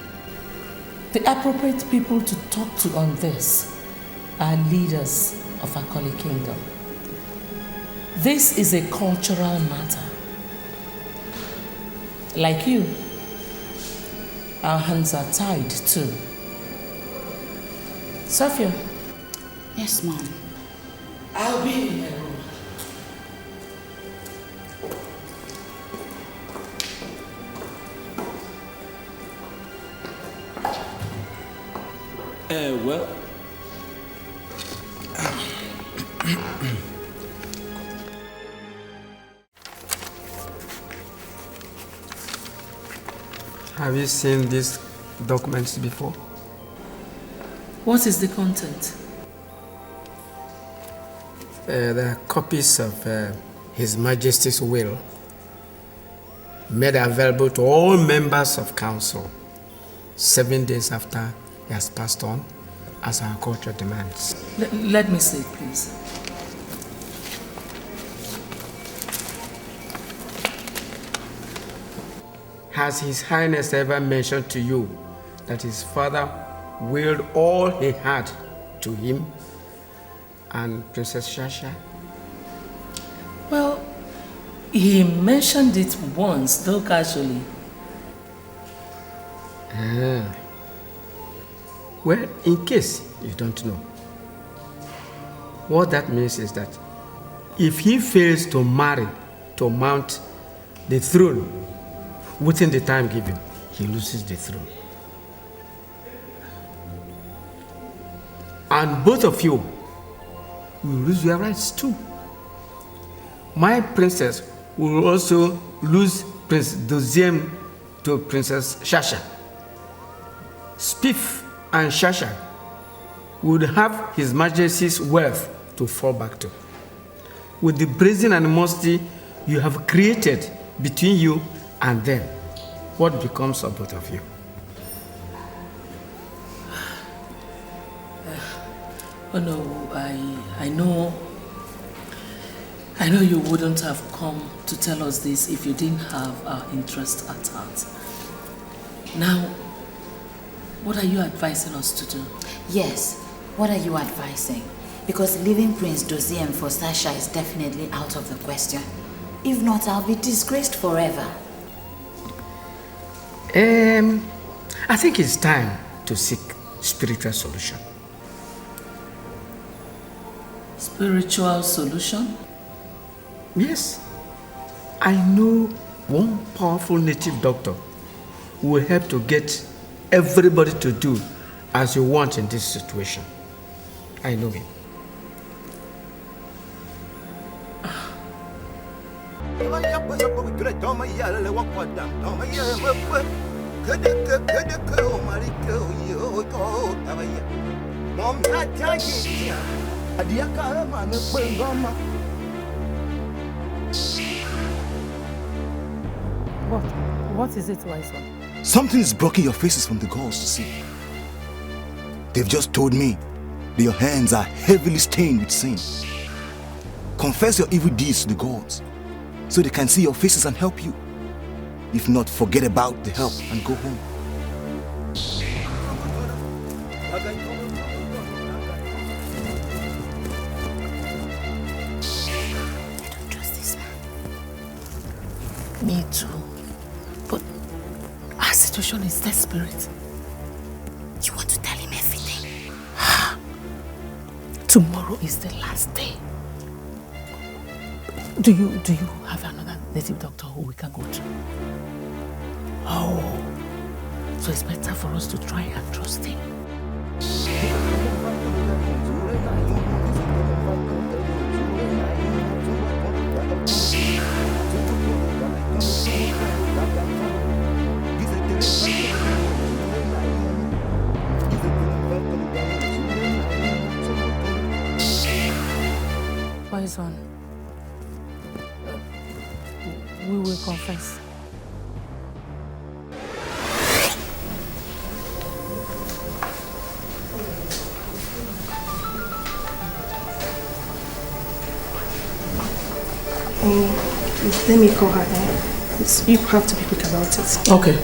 The appropriate people to talk to on this are leaders of Akoli Kingdom. This is a cultural matter. Like you, our hands are tied too. Sophia. Yes, Mom. I'll be in my room. Well, have you seen these documents before? What is the content? They are copies of His Majesty's will made available to all members of Council 7 days after he has passed on, as our culture demands. Let me see it, please. Has His Highness ever mentioned to you that his father willed all he had to him and Princess Shasha? Well, he mentioned it once, though casually. Well, in case you don't know, what that means is that if he fails to marry to mount the throne within the time given, he loses the throne. And both of you will lose your rights too. My princess will also lose Prince Dozien to Princess Shasha. Spiff and Shasha would have His Majesty's wealth to fall back to. With the brazen animosity you have created between you and them, what becomes of both of you? Oh no, I know you wouldn't have come to tell us this if you didn't have our interest at heart. Now, what are you advising us to do? Yes, what are you advising? Because leaving Prince Dozien for Sasha is definitely out of the question. If not, I'll be disgraced forever. I think it's time to seek spiritual solution. Spiritual solution? Yes. I know one powerful native doctor who will help to get everybody to do as you want in this situation. I know him. What is it, wise one? Something is blocking your faces from the gods to see. They've just told me that your hands are heavily stained with sin. Confess your evil deeds to the gods so they can see your faces and help you. If not, forget about the help and go home. I don't trust this man. Me too. But our situation is desperate. You want to tell him everything? Tomorrow is the last day. Do you have another native doctor who we can go to? Oh, so it's better for us to try and trust him. Poison. We will confess. Let me call her. You have to be quick about it. Okay.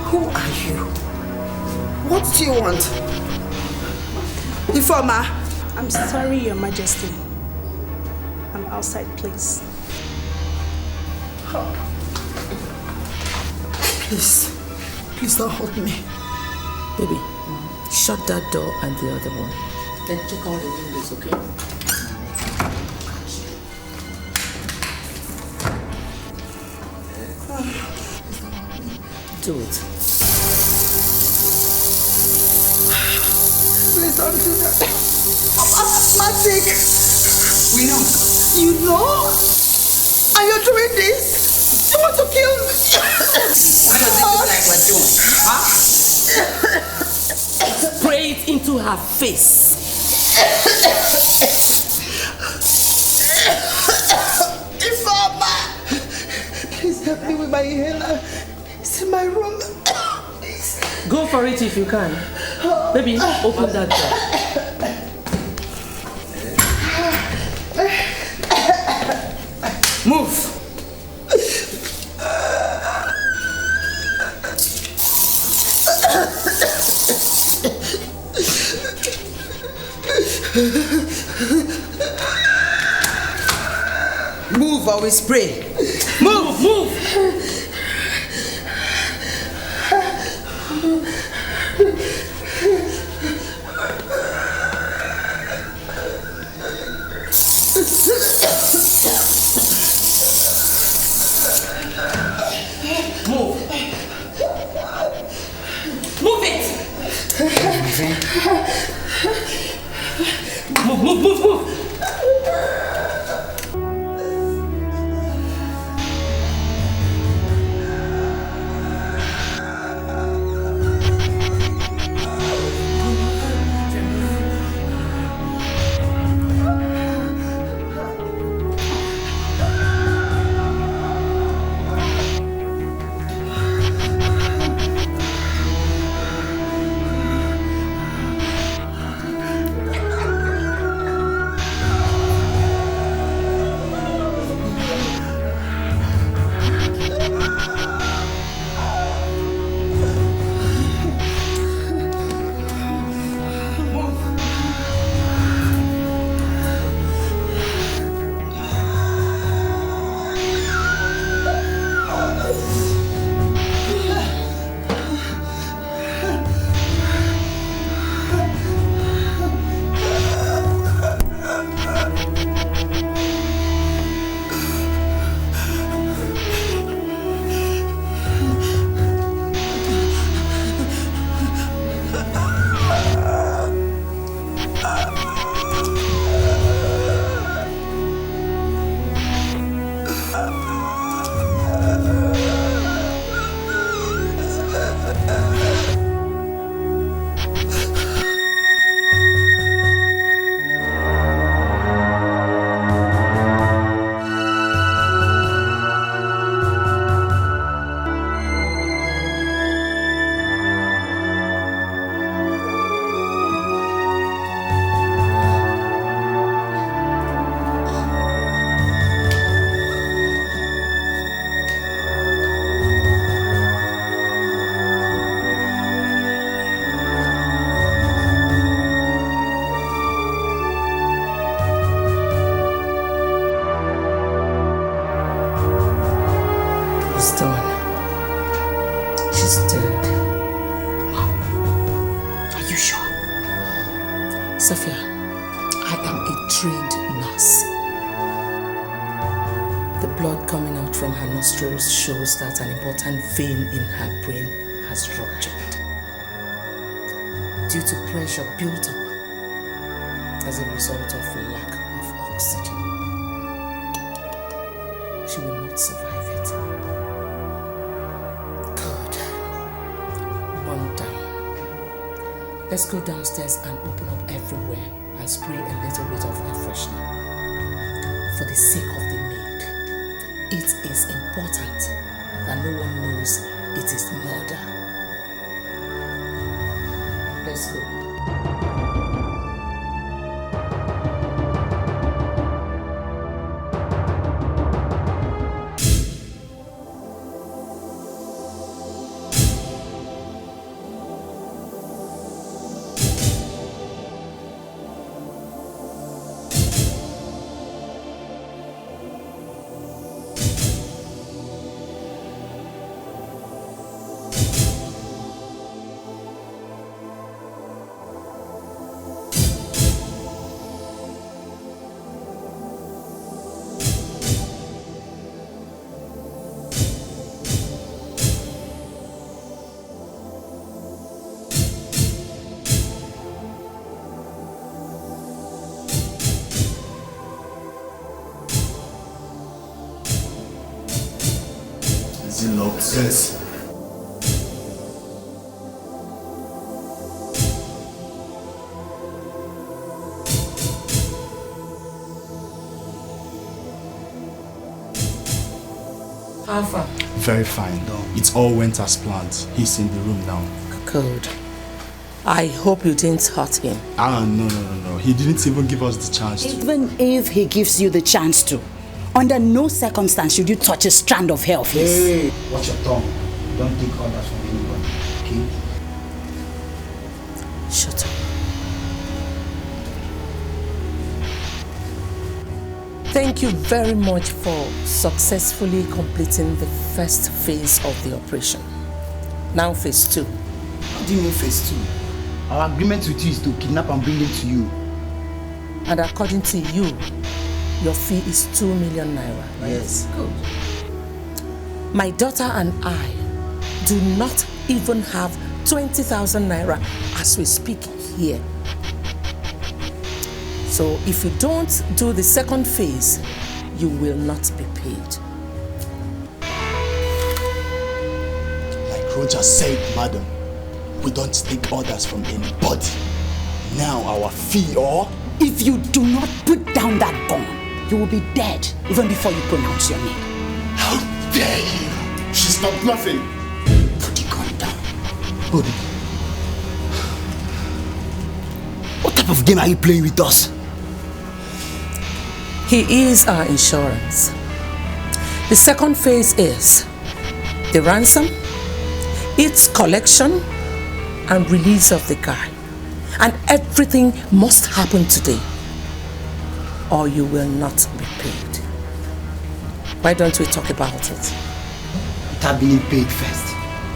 Who are you? What do you want? Informer. I'm sorry, Your Majesty. I'm outside, please. Please don't hold me. Baby, shut that door and the other one. Then check all the windows, okay? Do it. Please don't do that. I'm asthmatic. We know. You know? And you're doing this? You want to kill me? What does it look like we're doing? Huh? Spray it into her face. Informer! Please help me with my inhaler. It's in my room. Go for it if you can. Baby, open that door. Move. Move or we spray. Move, move. Move it! Move, move, move, move! It's done. She's dead. Are you sure? Sophia, I am a trained nurse. The blood coming out from her nostrils shows that an important vein in her brain has ruptured due to pressure built up as a result of lack of oxygen. She will not survive it. Good. One down. Let's go downstairs and open up everywhere and spray a little bit of air freshener. For the sake of the maid, it is important that no one knows it is murder. Let's go. Yes. How far? Very fine. It all went as planned. He's in the room now. Good. I hope you didn't hurt him. No. He didn't even give us the chance to. Even if he gives you the chance to, under no circumstance should you touch a strand of hair of his. Hey, watch your tongue. Don't take orders from anyone, okay? Shut up. Thank you very much for successfully completing the first phase of the operation. Now phase 2. How do you mean phase 2? Our agreement with you is to kidnap and bring him to you. And according to you, your fee is 2 million naira. Right? Yes. Good. My daughter and I do not even have 20,000 naira as we speak here. So if you don't do the second phase, you will not be paid. Like Roger said, madam, we don't take orders from anybody. Now our fee, or if you do not put down that gun, you will be dead even before you pronounce your name. How dare you? She's not bluffing. Put the gun down. Put it. What type of game are you playing with us? He is our insurance. The second phase is the ransom, its collection, and release of the guy. And everything must happen today, or you will not be paid. Why don't we talk about it? Start being paid first.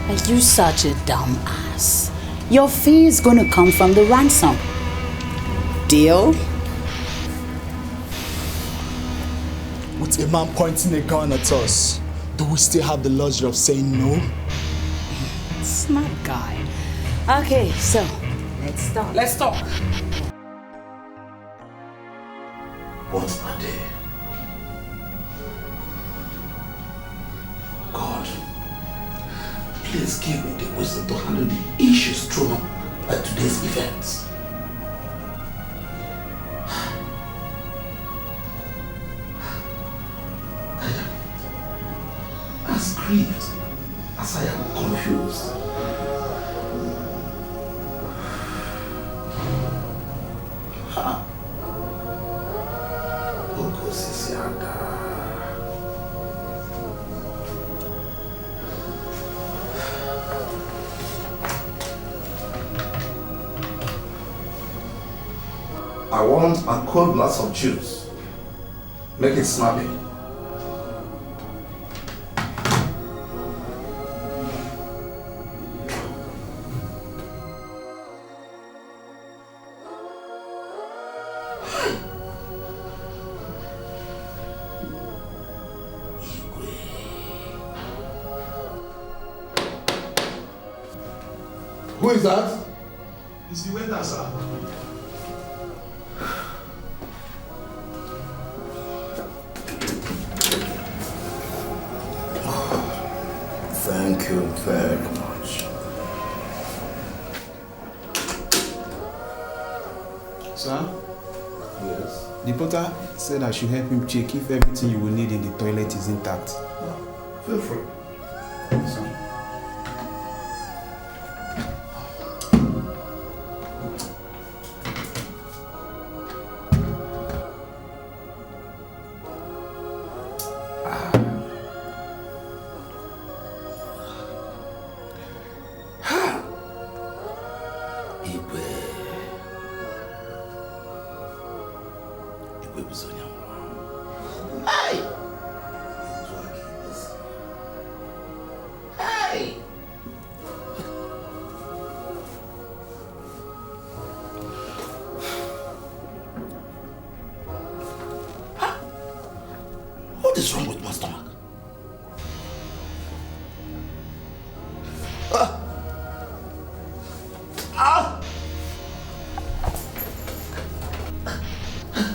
Are you such a dumb ass? Your fee is gonna come from the ransom. Deal? With a man pointing a gun at us, do we still have the luxury of saying no? Smart guy. Okay, so let's talk. Let's talk. What are they? God, please give me the wisdom to handle the issues thrown up by today's events. I am as grieved as I am confused. I want a cold glass of juice. Make it snappy. Who is that? It's the waiter, sir. Thank you very much. Sir? Yes? The porter said I should help him check if everything you will need in the toilet is intact. Feel free. Sir? What is wrong with my stomach?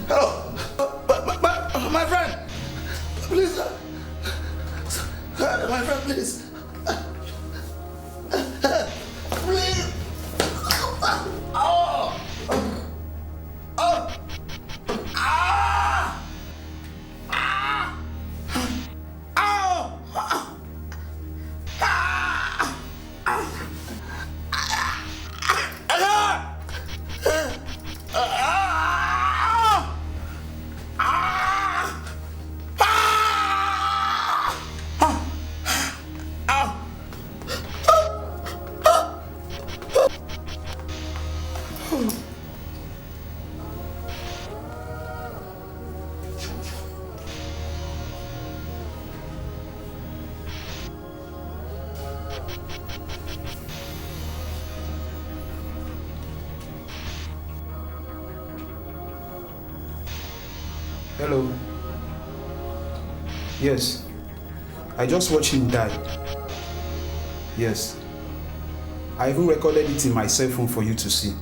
Hello, my friend, please, my friend, please, please. Hello. Yes. I just watched him die. Yes. I even recorded it in my cell phone for you to see.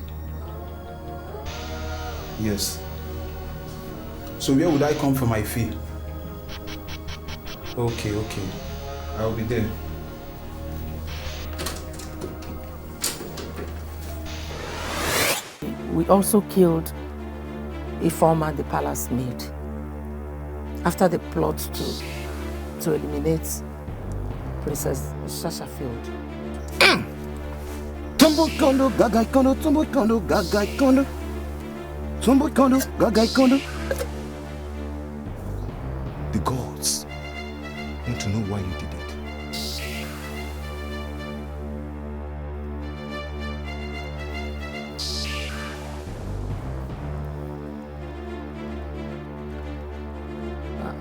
Yes. So where would I come for my fee? Okay. I'll be there. We also killed a former the palace maid after the plot to eliminate Princess Shashafield. Tumbo kondo, gagai kondo, tumbo kondo, gagai kondo. Tumbo kondo, gagai kondo. The gods want to know why you did it.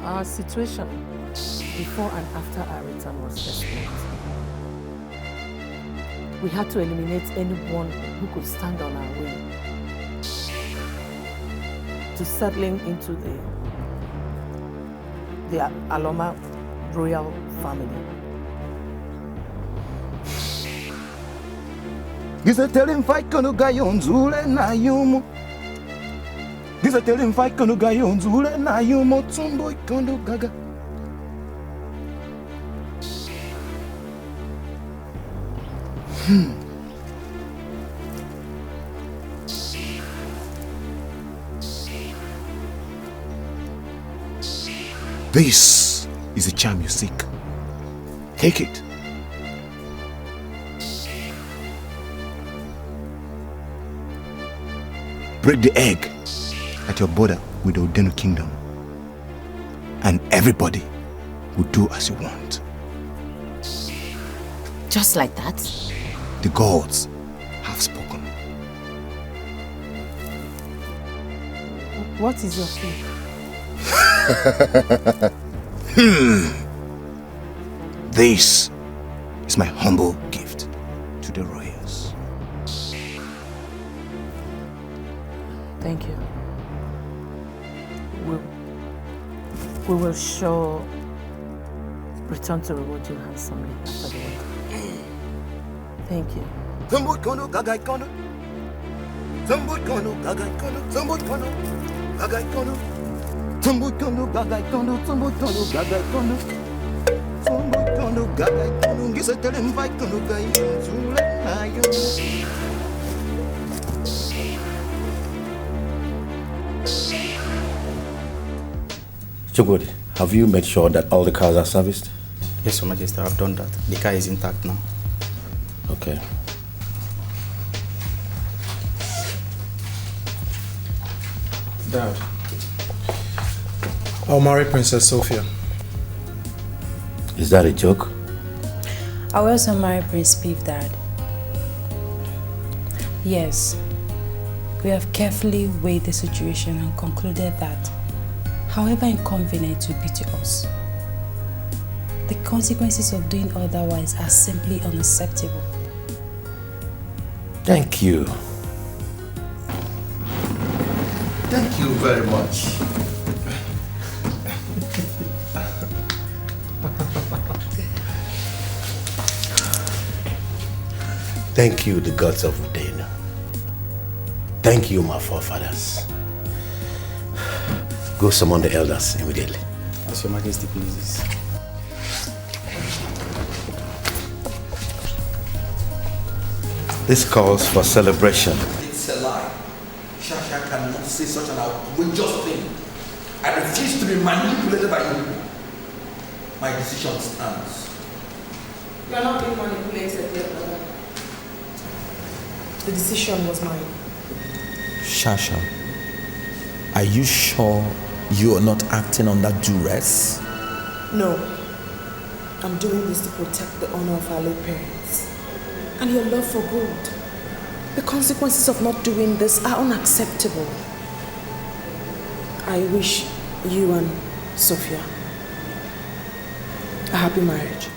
Our situation before and after our return was desperate. We had to eliminate anyone who could stand on our way to settling into the Aloma royal family. Giza tell him fight kono gayon zule na yumo. Giza tell him fight kono gayon zule na yumo tumbo kono gaga. This is the charm you seek. Take it. Break the egg at your border with the Odenu kingdom, and everybody will do as you want. Just like that? The gods have spoken. What is your fee? This is my humble gift to the royals. Thank you. We will sure return to reward you handsomely after the wedding. Thank you. Zambut kono gagai kono. Zambut kono gagai kono. Zambut kono gagai kono. Zambut kono gagai kono. Zambut kono gagai kono. Zambut kono gagai kono. Gisa telem vai kono gai. Zule ayo. Chugodi, have you made sure that all the cars are serviced? Yes, Your Majesty, I've done that. The car is intact now. Okay. Dad, I'll marry Princess Sophia. Is that a joke? I will also marry Prince Beef, Dad. Yes, we have carefully weighed the situation and concluded that, however inconvenient it would be to us, the consequences of doing otherwise are simply unacceptable. Thank you. Thank you very much. Thank you, the gods of Udena. Thank you, my forefathers. Go summon the elders immediately. As Your Majesty pleases. This calls for celebration. It's a lie. Shasha cannot say such an outrageous thing. I refuse to be manipulated by you. My decision stands. You are not being manipulated, dear brother. The decision was mine. Shasha, are you sure you are not acting under duress? No. I'm doing this to protect the honor of our late parents and your love for gold. The consequences of not doing this are unacceptable. I wish you and Sophia a happy marriage.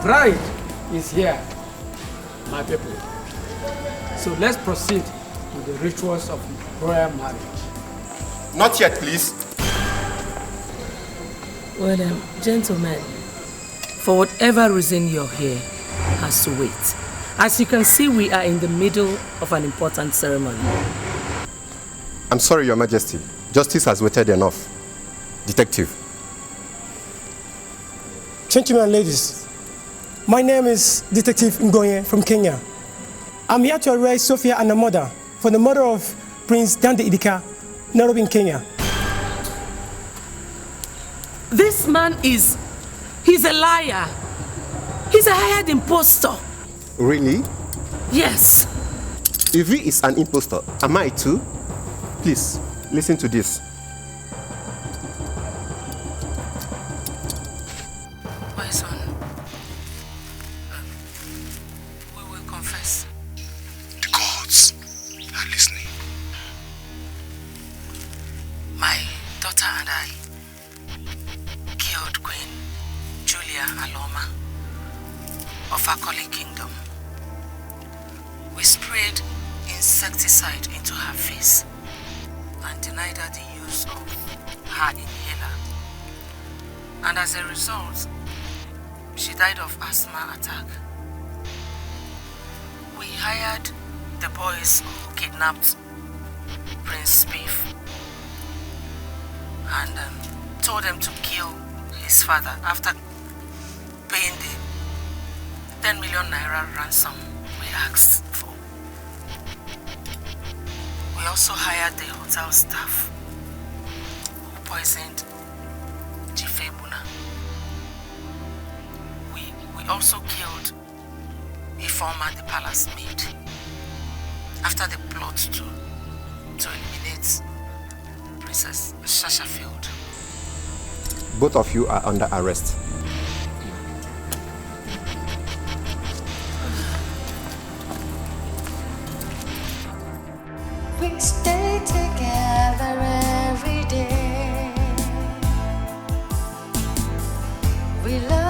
Bride is here, my people. So let's proceed with the rituals of royal marriage. Not yet, please. Well, gentlemen, for whatever reason you're here has to wait. As you can see, we are in the middle of an important ceremony. I'm sorry, Your Majesty. Justice has waited enough. Detective. Gentlemen and ladies, my name is Detective Ngozi from Kenya. I'm here to arrest Sophia and her mother for the murder of Prince Dande Idika, Nairobi in Kenya. This man he's a liar. He's a hired impostor. Really? Yes. If he is an impostor, am I too? Please, listen to this. My son, we will confess. The gods are listening. My daughter and I killed Queen Julia Aloma of Akoli Kingdom. We sprayed insecticide into her face and denied her the use of her inhaler. And as a result, she died of asthma attack. We hired the boys who kidnapped Prince Beef and told them to kill his father after paying the 10 million naira ransom we asked for. We also hired the hotel staff who poisoned Jifebuna. We also killed a former the palace maid. after the plot to eliminate Princess Shasha failed. Both of you are under arrest. We stay together every day. We love